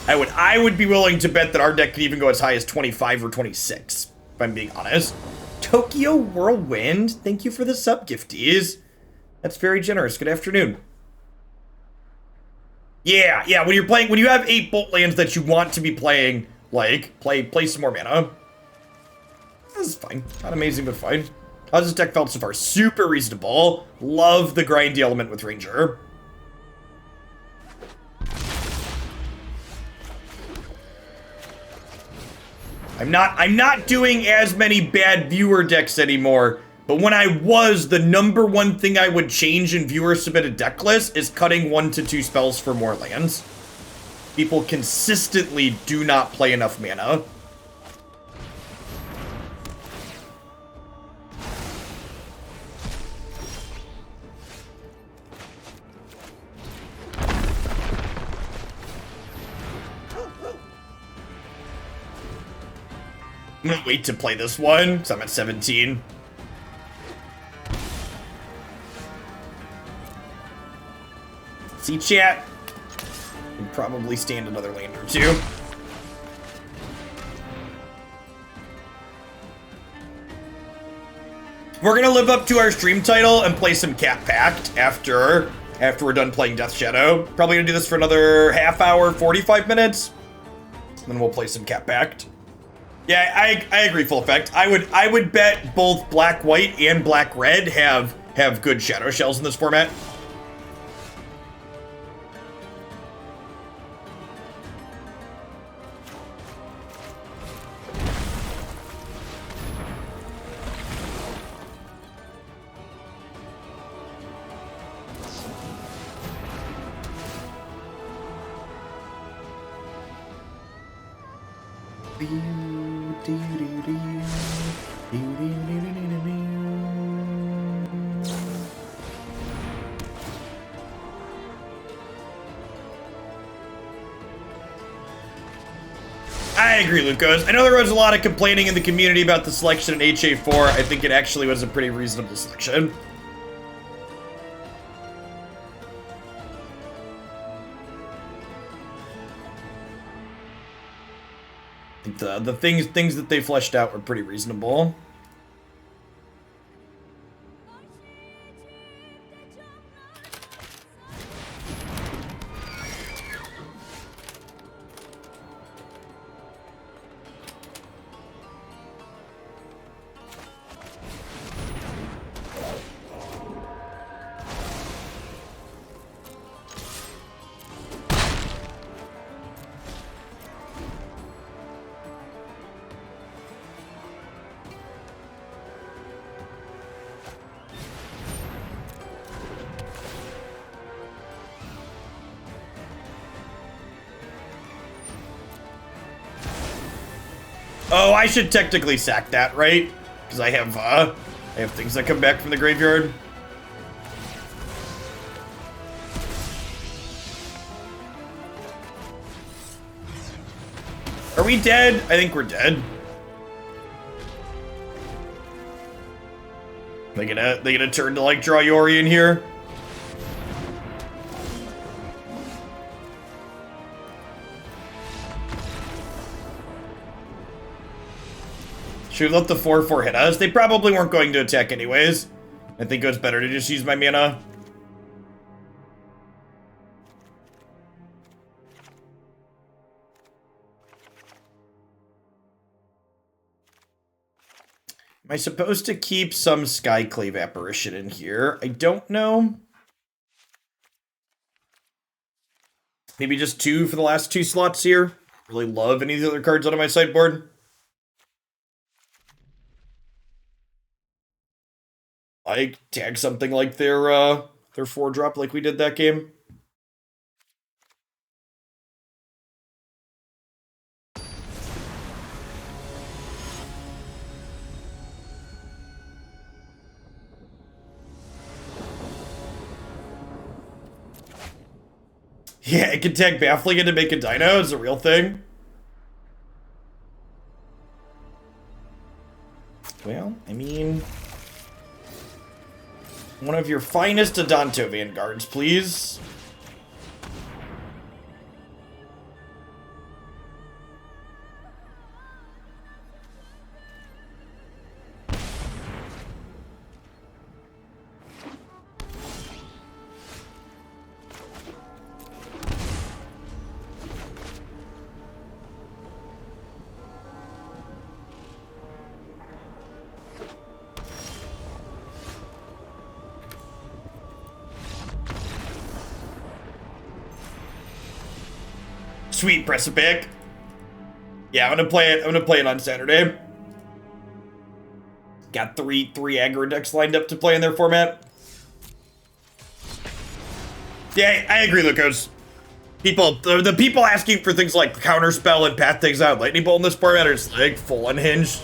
I would be willing to bet that our deck could even go as high as 25 or 26, if I'm being honest. Tokyo Whirlwind, thank you for the sub gifties. That's very generous. Good afternoon. Yeah, when you have 8 bolt lands that you want to be playing, like, play some more mana. This is fine. Not amazing, but fine. How's this deck felt so far? Super reasonable. Love the grindy element with Ranger. I'm not doing as many bad viewer decks anymore, but when I was, the #1 thing I would change in viewer-submitted deck list is cutting 1 to 2 spells for more lands. People consistently do not play enough mana. I'm gonna wait to play this one, because I'm at 17. See, chat? We'd probably stand another lane or two. We're gonna live up to our stream title and play some Cat Pact after we're done playing Death Shadow. Probably gonna do this for another half hour, 45 minutes. And then we'll play some Cat Pact. Yeah, I agree, full effect. I would bet both black-white and black-red have good shadow shells in this format. I agree, Lucas. I know there was a lot of complaining in the community about the selection in HA4. I think it actually was a pretty reasonable selection. The things that they fleshed out were pretty reasonable. Oh, I should technically sack that, right? Because I have things that come back from the graveyard. Are we dead? I think we're dead. They gonna turn to like draw Yori in here? Should we let the 4/4 hit us? They probably weren't going to attack anyways. I think it was better to just use my mana. Am I supposed to keep some Skyclave Apparition in here? I don't know. Maybe just 2 for the last 2 slots here. Really love any of the other cards out of my sideboard. Like, tag something like their 4-drop like we did that game. Yeah, it can tag Baffling into make a dino. It's a real thing. Well, I mean... one of your finest Adanto Vanguards, please. Sweet, press a pick. Yeah, I'm gonna play it. I'm gonna play it on Saturday. Got three aggro decks lined up to play in their format. Yeah, I agree, Lucas. The people asking for things like Counterspell and Path things out, Lightning Bolt in this format are just like full unhinged.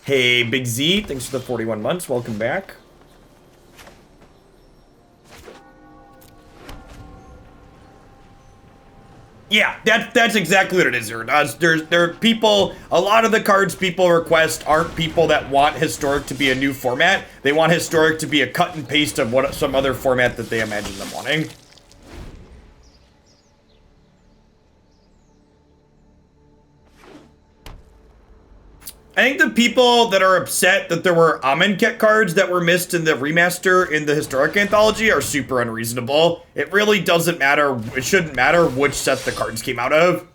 Hey, Big Z, thanks for the 41 months. Welcome back. Yeah, that's exactly what it is here. There are people, a lot of the cards people request aren't people that want Historic to be a new format. They want Historic to be a cut and paste of what some other format that they imagine them wanting. I think the people that are upset that there were Amonkhet cards that were missed in the remaster in the Historic Anthology are super unreasonable. It really doesn't matter, it shouldn't matter which set the cards came out of.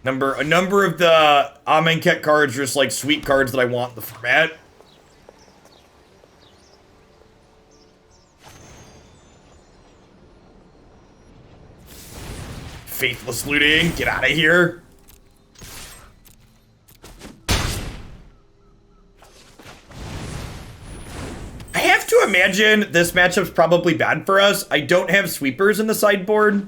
A number of the Amonkhet cards are just like sweet cards that I want in the format. Faithless looting, get out of here. I have to imagine this matchup's probably bad for us. I don't have sweepers in the sideboard.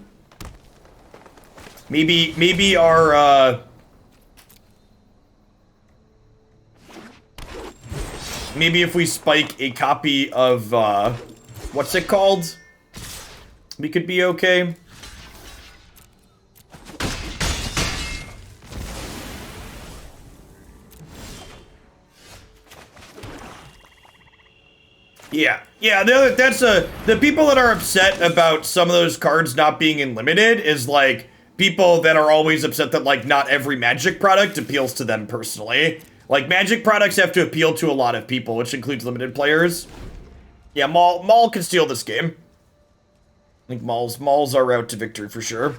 Maybe our maybe if we spike a copy of what's it called? We could be okay. Yeah, the people that are upset about some of those cards not being in limited is like people that are always upset that like not every Magic product appeals to them personally. Like Magic products have to appeal to a lot of people, which includes limited players. Yeah, Maul can steal this game. I think Maul's our route to victory for sure.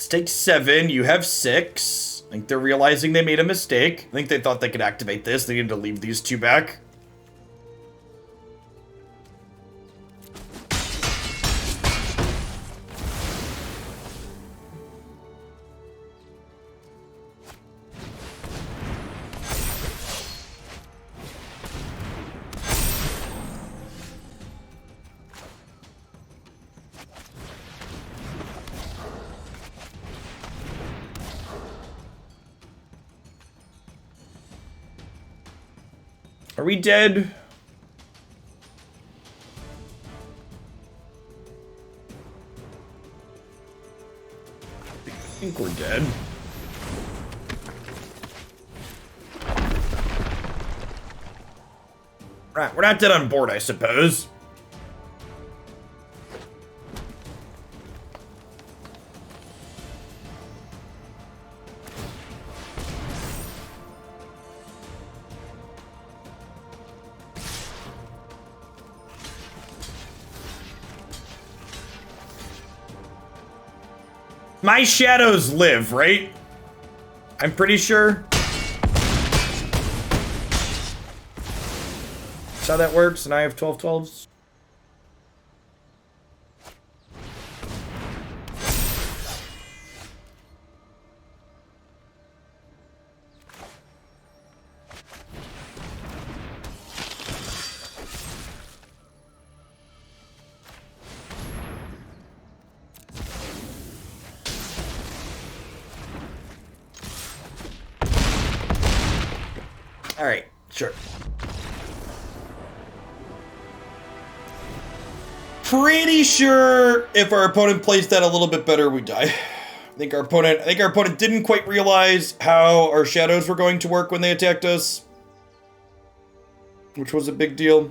Take 7, you have 6. I think they're realizing they made a mistake. I think they thought they could activate this. They needed to leave these 2 back. Are we dead? I think we're dead. Right, we're not dead on board, I suppose. My shadows live, right? I'm pretty sure. That's how that works, and I have 12 12s. All right, sure. Pretty sure if our opponent plays that a little bit better, we die. I think our opponent didn't quite realize how our shadows were going to work when they attacked us, which was a big deal.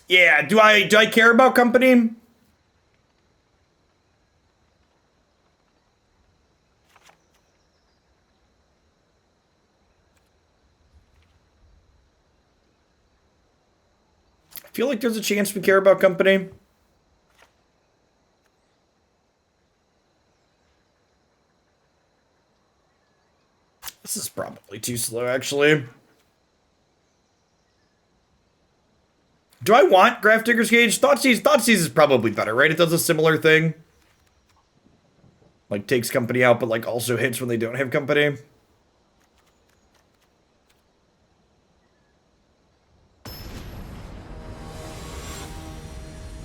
Yeah, do I care about company? I feel like there's a chance we care about company. This is probably too slow, actually. Do I want Grafdigger's Cage? Thoughtseize is probably better, right? It does a similar thing. Like, takes company out, but, like, also hits when they don't have company.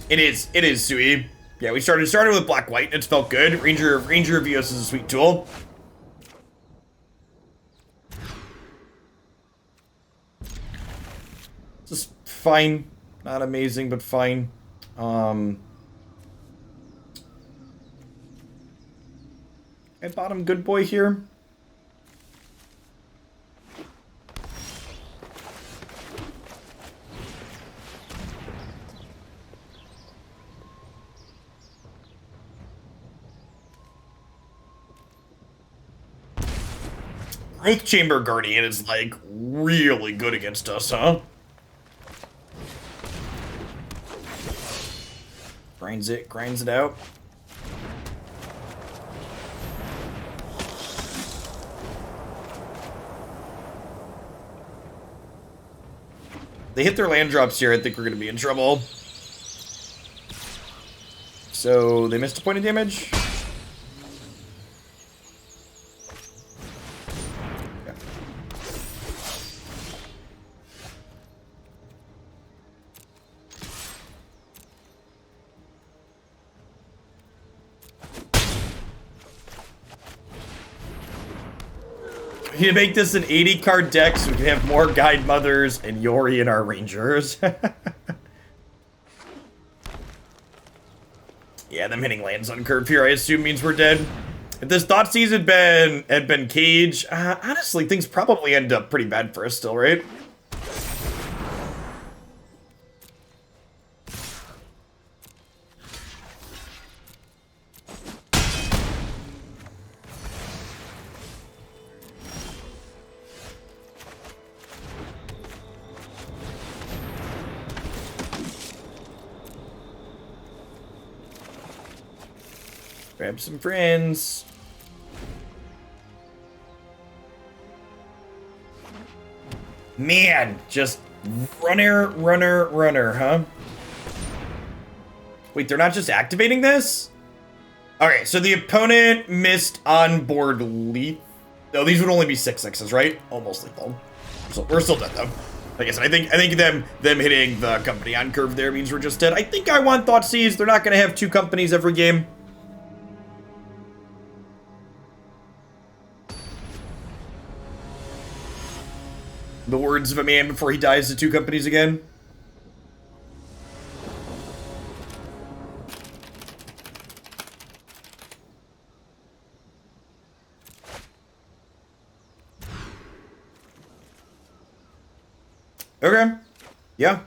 It is, Sui. Yeah, we started with black-white, and it's felt good. Ranger of Eos is a sweet tool. Just fine. Not amazing, but fine. I bottom good boy here. Growth Chamber Guardian is, like, really good against us, huh? Grinds it out. They hit their land drops here, I think we're gonna be in trouble. So, they missed a point of damage. You make this an 80 card deck so we can have more Guidemothers and Yori in our Rangers. Yeah, them hitting lands on curve here, I assume means we're dead. If this Thoughtseize had been Cage, honestly, things probably end up pretty bad for us still, right? Grab some friends. Man, just runner, huh? Wait, they're not just activating this? Okay, so the opponent missed onboard leap. No, these would only be 6/6s, right? Almost lethal. So we're still dead though. Like I said, I think them hitting the company on curve there means we're just dead. I think I want Thoughtseize. They're not gonna have two companies every game. The words of a man before he dies to two companies again. Okay. Yeah.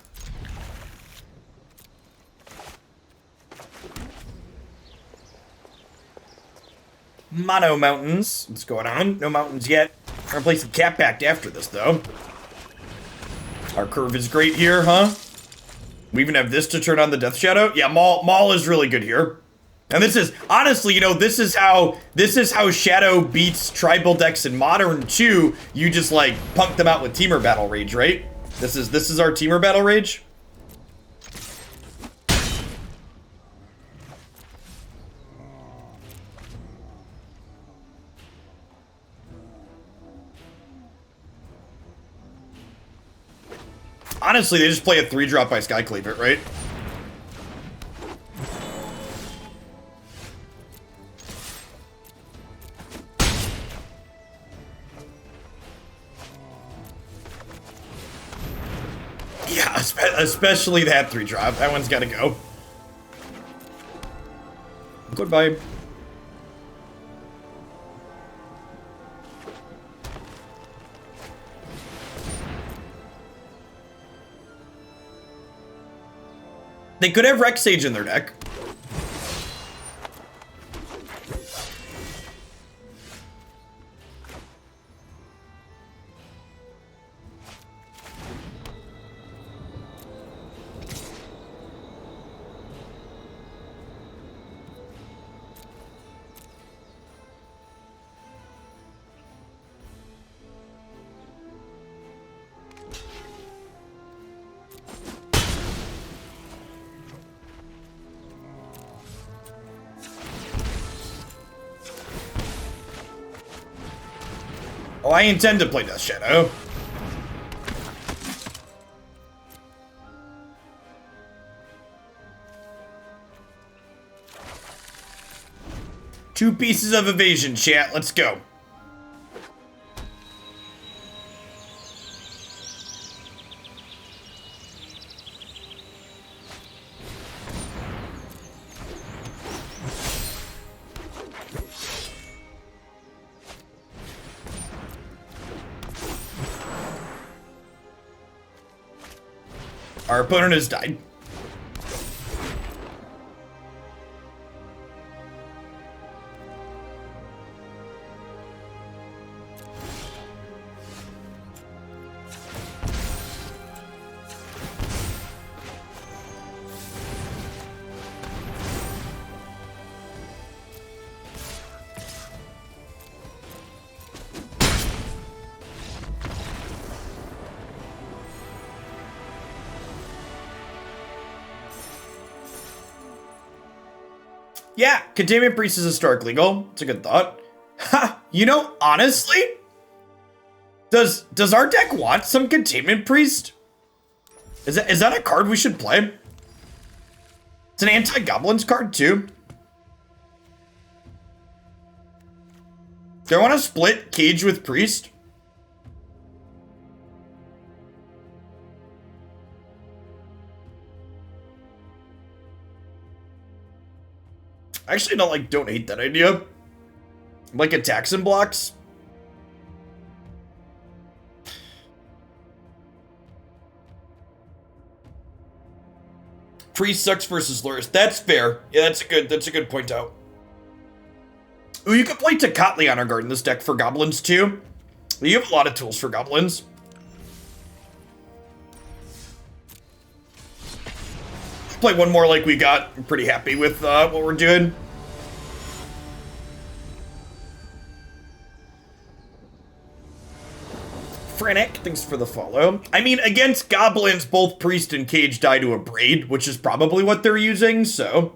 Mono mountains. What's going on? No mountains yet. We're gonna play some Cat Pact after this, though. Our curve is great here, huh? We even have this to turn on the Death Shadow. Yeah, Maul is really good here. And this is, honestly, you know, this is how Shadow beats tribal decks in Modern too. You just, like, punk them out with Teamer Battle Rage, right? This is our Teamer Battle Rage. Honestly, they just play a 3-drop by Skyclave it, right? Yeah, especially that 3-drop. That one's gotta go. Goodbye. They could have Rex Sage in their deck. Oh, I intend to play Death Shadow. Two pieces of evasion, chat. Let's go. Our opponent has died. Yeah, Containment Priest is historic legal. It's a good thought. Ha! You know, honestly, does our deck want some Containment Priest? Is that a card we should play? It's an anti-goblins card too. Do I want to split Cage with Priest? I actually don't hate that idea. Like attacks and blocks. Priest sucks versus Lurus. That's fair. Yeah, that's a good point out. Ooh, you could play Tecatli Honor Guard in this deck for goblins too. You have a lot of tools for goblins. Play one more like we got. I'm pretty happy with what we're doing. Frantic, thanks for the follow. I mean, against goblins, both Priest and Cage die to a Braid, which is probably what they're using, so.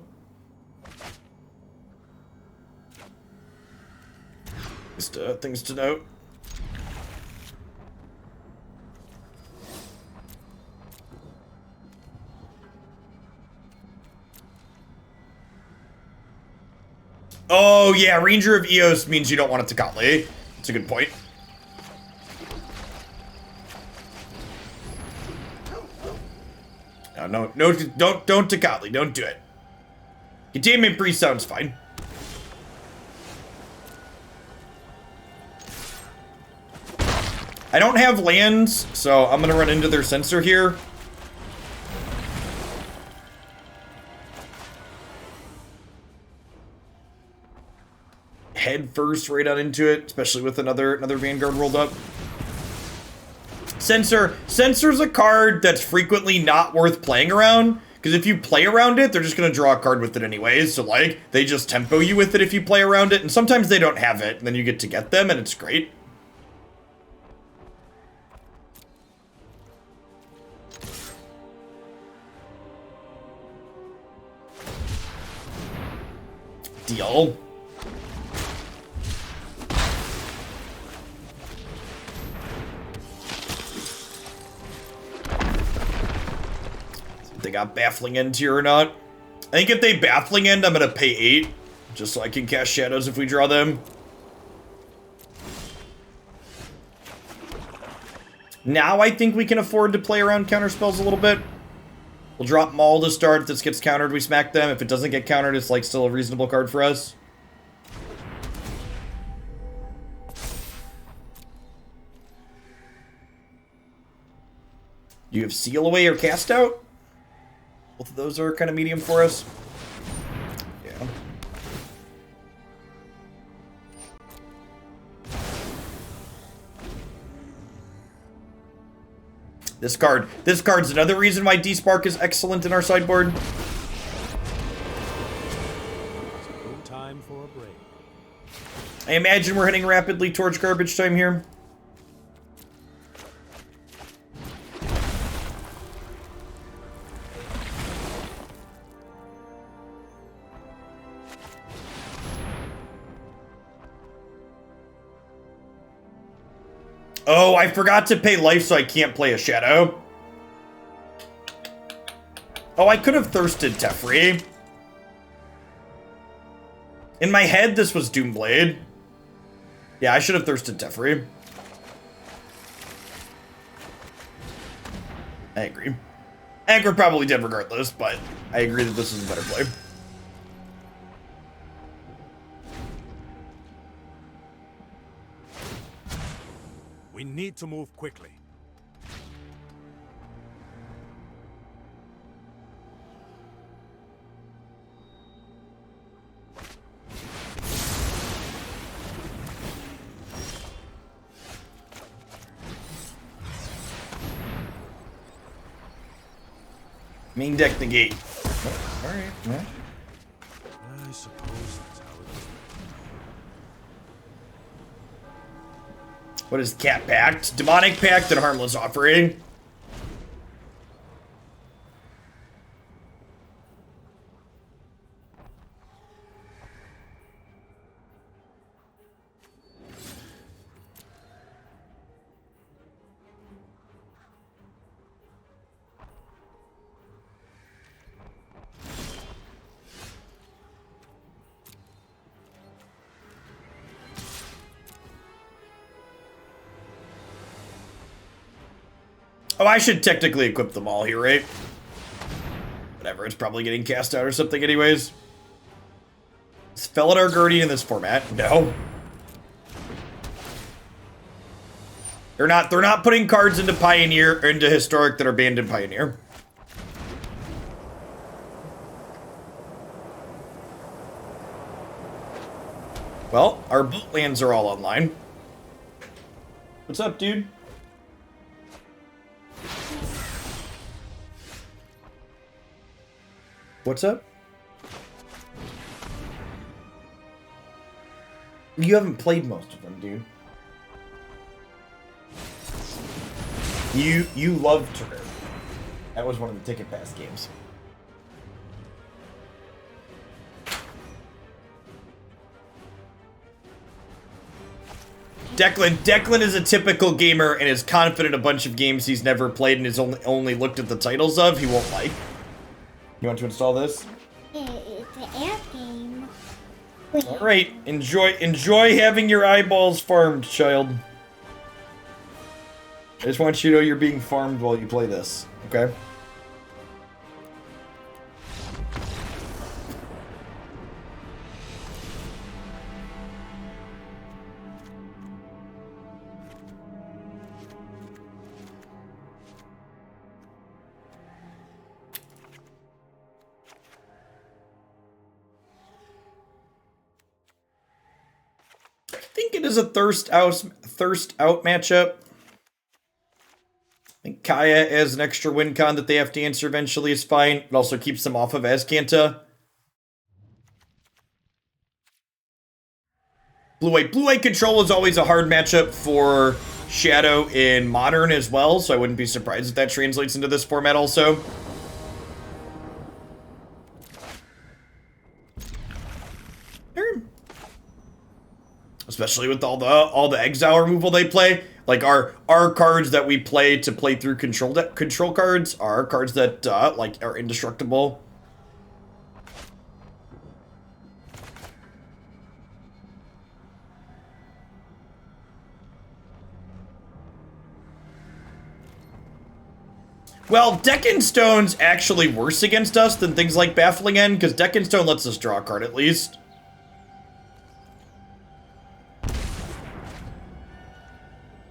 Just things to note. Oh, yeah, Ranger of Eos means you don't want it to Tecatli. That's a good point. No, don't Tecatli. Don't do it. Containment Priest sounds fine. I don't have lands, so I'm gonna run into their sensor here. Head first right on into it, especially with another Vanguard rolled up. Censor's a card that's frequently not worth playing around, because if you play around it, they're just going to draw a card with it anyways, so like, they just tempo you with it if you play around it, and sometimes they don't have it, and then you get to get them, and it's great. Deal. They got Baffling End here or not. I think if they Baffling End, I'm going to pay 8. Just so I can cast Shadows if we draw them. Now I think we can afford to play around counter spells a little bit. We'll drop Maul to start. If this gets countered, we smack them. If it doesn't get countered, it's like still a reasonable card for us. You have Seal Away or Cast Out? Both of those are kind of medium for us. Yeah. This card's another reason why Despark is excellent in our sideboard. No time for a break. I imagine we're heading rapidly towards garbage time here. Oh, I forgot to pay life, so I can't play a Shadow. Oh, I could have thirsted Teferi. In my head, this was Doomblade. Yeah, I should have thirsted Teferi. I agree. I think we're probably dead regardless, but I agree that this is a better play. We need to move quickly. Main deck negate. Oh, alright, yeah. I suppose that's how it is. What is Cat Pact? Demonic Pact and Harmless Offering. Oh, I should technically equip them all here, right? Whatever, it's probably getting cast out or something anyways. Is Felidar Guardian in this format? No. They're not putting cards into Pioneer or into Historic that are banned in Pioneer. Well, our boat lands are all online. What's up, dude? What's up? You haven't played most of them, dude. You love Turner. That was one of the Ticket Pass games. Declan is a typical gamer and is confident a bunch of games he's never played and has only looked at the titles of, he won't like. You want to install this? It's an air game. Alright, enjoy having your eyeballs farmed, child. I just want you to know you're being farmed while you play this, okay? I think it is a thirst out matchup. Kaya as an extra win con that they have to answer eventually is fine. It also keeps them off of Azcanta. Blue-white control is always a hard matchup for Shadow in Modern as well, so I wouldn't be surprised if that translates into this format also. Especially with all the exile removal they play. Like our cards that we play to play through control cards are cards that like are indestructible. Well, Deccan Stone's actually worse against us than things like Baffling End, because Deccan Stone lets us draw a card at least.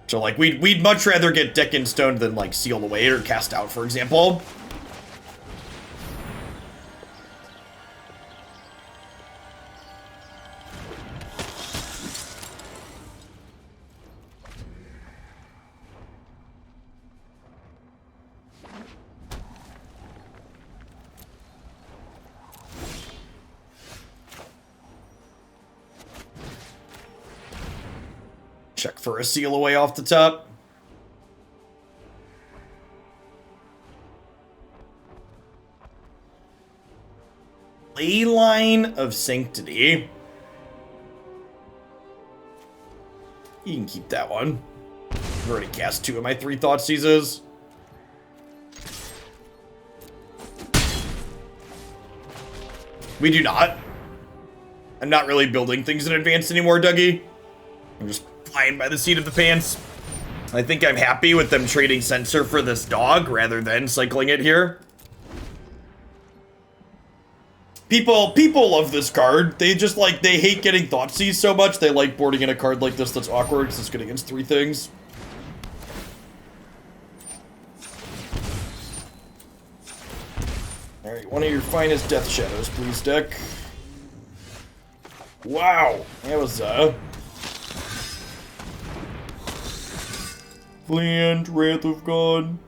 So, like, we'd much rather get Deccan Stone than, like, Sealed Away or Cast Out, for example. Check for a Seal Away off the top. Leyline of Sanctity. You can keep that one. I've already cast 2 of my 3 Thoughtseizes. We do not. I'm not really building things in advance anymore, Dougie. I'm just flying by the seat of the pants. I think I'm happy with them trading Censor for this dog rather than cycling it here. People love this card. They just they hate getting Thoughtseize so much. They like boarding in a card like this that's awkward because it's good against 3 things. Alright, one of your finest Death Shadows, please, deck. Wow, that was Land, Wrath of God.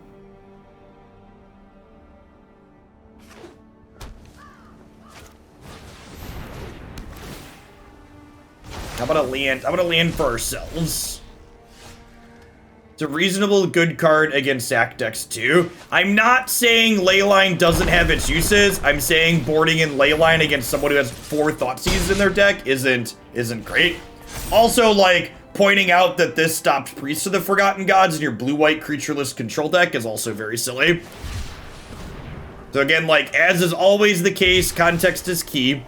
How about a land? How about a land for ourselves? It's a reasonable good card against sack decks too. I'm not saying Leyline doesn't have its uses. I'm saying boarding in Leyline against someone who has 4 Thoughtseizes in their deck isn't great. Also, like, pointing out that this stops Priests of the Forgotten Gods in your blue-white creatureless control deck is also very silly. So again, like, as is always the case, context is key.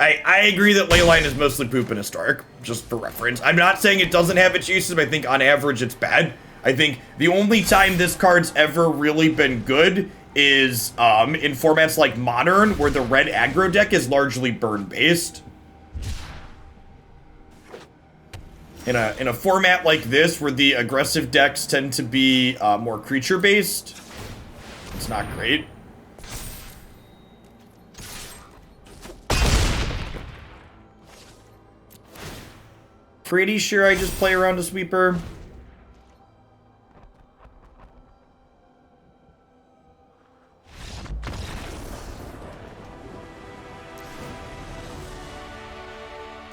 I agree that Leyline is mostly poop in Historic, just for reference. I'm not saying it doesn't have its uses, but I think on average it's bad. I think the only time this card's ever really been good is in formats like Modern, where the red aggro deck is largely burn-based. In a format like this, where the aggressive decks tend to be more creature-based, it's not great. Pretty sure I just play around a sweeper.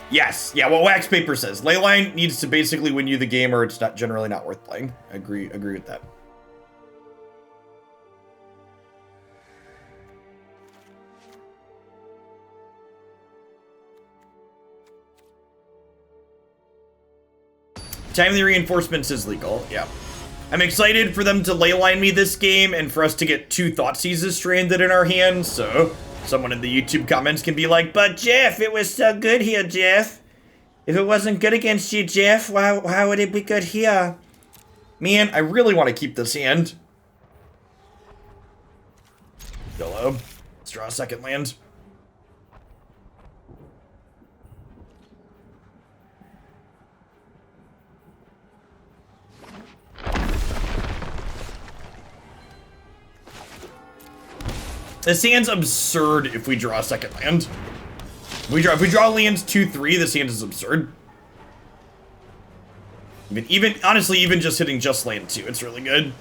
Yes, yeah, what Wax Paper says. Leyline needs to basically win you the game or it's not generally not worth playing. I agree with that. Timely reinforcements is legal, yeah. I'm excited for them to leyline me this game and for us to get 2 Thoughtseizes stranded in our hands, so someone in the YouTube comments can be like, but Jeff, it was so good here, Jeff. If it wasn't good against you, Jeff, why would it be good here? Man, I really want to keep this hand. YOLO. Let's draw a second land. This hand's absurd if we draw a second land. If we draw lands 2-3, this hand is absurd. Honestly, even just hitting just land 2, it's really good.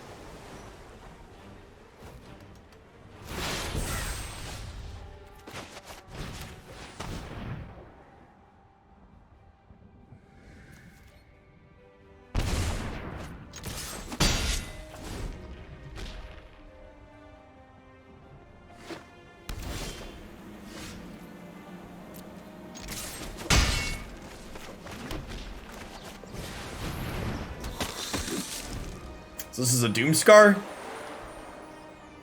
So this is a Doomscar?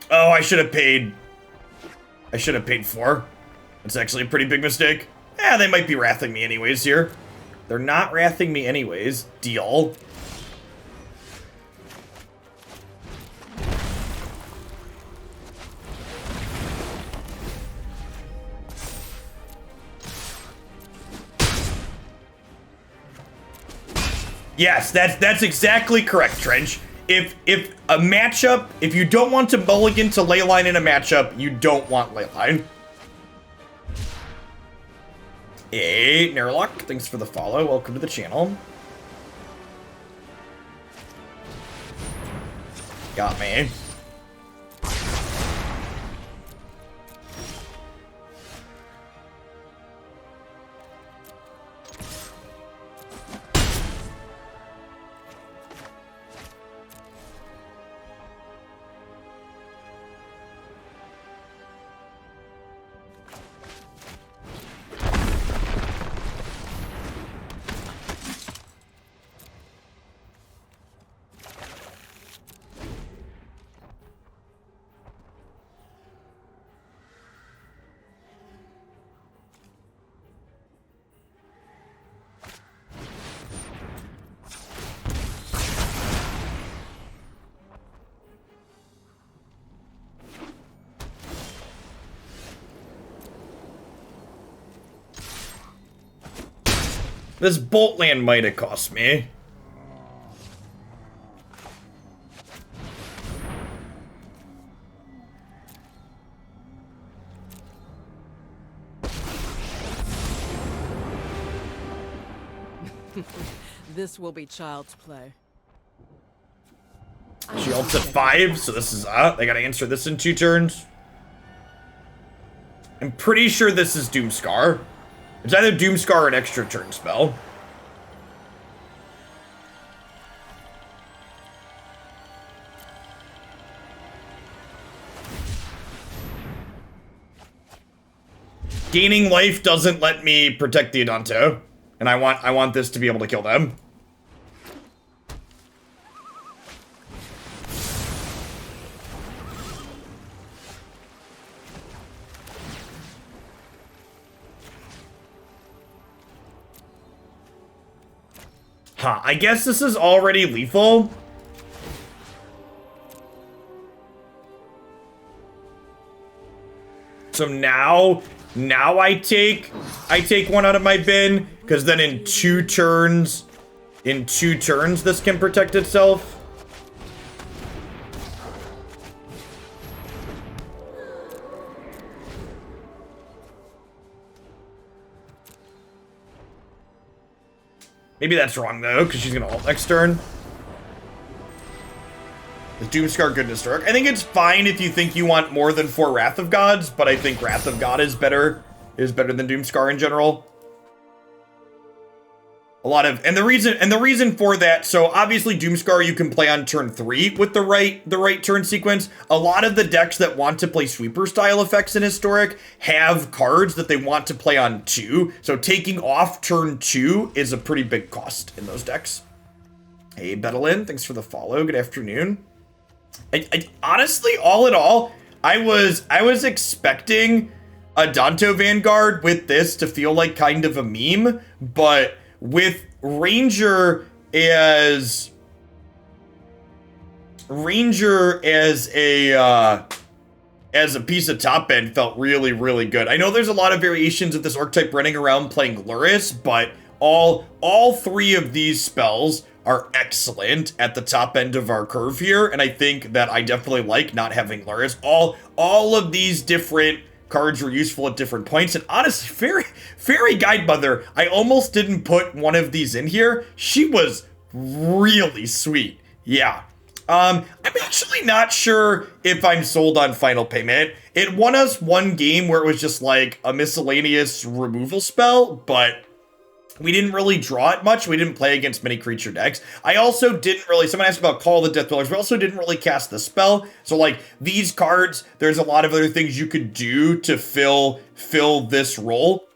Oh, I should have paid 4. That's actually a pretty big mistake. Yeah, they might be wrathing me anyways here. They're not wrathing me anyways. Deal. Yes, that's exactly correct, Trench. If a matchup, if you don't want to mulligan to Leyline in a matchup, you don't want Leyline. Hey, Narlock, thanks for the follow. Welcome to the channel. Got me. This bolt land might have cost me. This will be child's play. She ults at 5, so this is up. They gotta answer this in 2 turns. I'm pretty sure this is Doomscar. It's either Doomscar or an extra turn spell. Gaining life doesn't let me protect the Adanto, and I want this to be able to kill them. Huh, I guess this is already lethal. So now I take one out of my bin, because then in 2 turns, this can protect itself. Maybe that's wrong, though, because she's going to ult next turn. The Doomscar goodness dark. I think it's fine if you think you want more than 4 Wrath of Gods, but I think Wrath of God is better than Doomscar in general. And the reason for that, so obviously Doomscar you can play on turn 3 with the right turn sequence. A lot of the decks that want to play sweeper style effects in Historic have cards that they want to play on 2. So taking off turn 2 is a pretty big cost in those decks. Hey Betalin, thanks for the follow. Good afternoon. I honestly, all in all, I was expecting Adanto Vanguard with this to feel like kind of a meme, but with Ranger as a piece of top end felt really, really good. I know there's a lot of variations of this archetype running around playing Duress, but all 3 of these spells are excellent at the top end of our curve here, and I think that I definitely like not having Duress. All of these different cards were useful at different points. And honestly, Faerie Guidemother, I almost didn't put one of these in here. She was really sweet. Yeah. I'm actually not sure if I'm sold on Final Payment. It won us one game where it was just like a miscellaneous removal spell, but we didn't really draw it much. We didn't play against many creature decks. I also didn't really, someone asked about Call of the Death Dwellers, we also didn't really cast the spell. So like these cards, there's a lot of other things you could do to fill this role.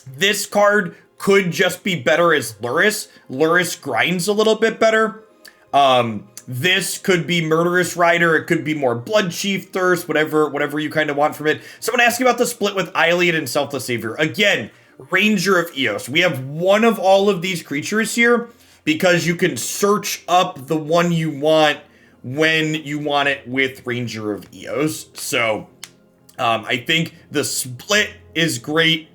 This card could just be better as Luris. Luris grinds a little bit better. This could be Murderous Rider. It could be more Bloodchief Thirst, whatever you kind of want from it. Someone asking about the split with Alseid and Selfless Savior. Again, Ranger of Eos. We have one of all of these creatures here because you can search up the one you want when you want it with Ranger of Eos. So, I think the split is great.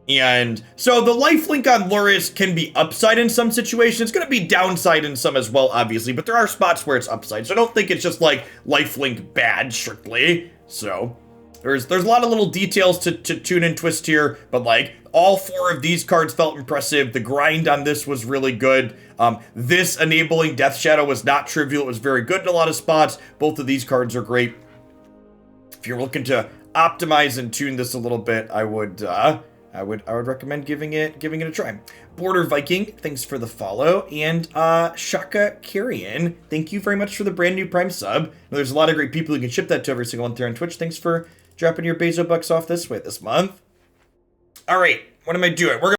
And so the lifelink on Luris can be upside in some situations. It's going to be downside in some as well, obviously, but there are spots where it's upside. So I don't think it's just like lifelink bad strictly. So there's a lot of little details to tune and twist here, but like all four of these cards felt impressive. The grind on this was really good. This enabling Death Shadow was not trivial. It was very good in a lot of spots. Both of these cards are great. If you're looking to optimize and tune this a little bit, I would recommend giving it a try. Border Viking, thanks for the follow, and Shaka Carrion, thank you very much for the brand new Prime sub. Now, there's a lot of great people who can ship that to every single one there on Twitch. Thanks for dropping your Bezo bucks off this way this month. All right, what am I doing?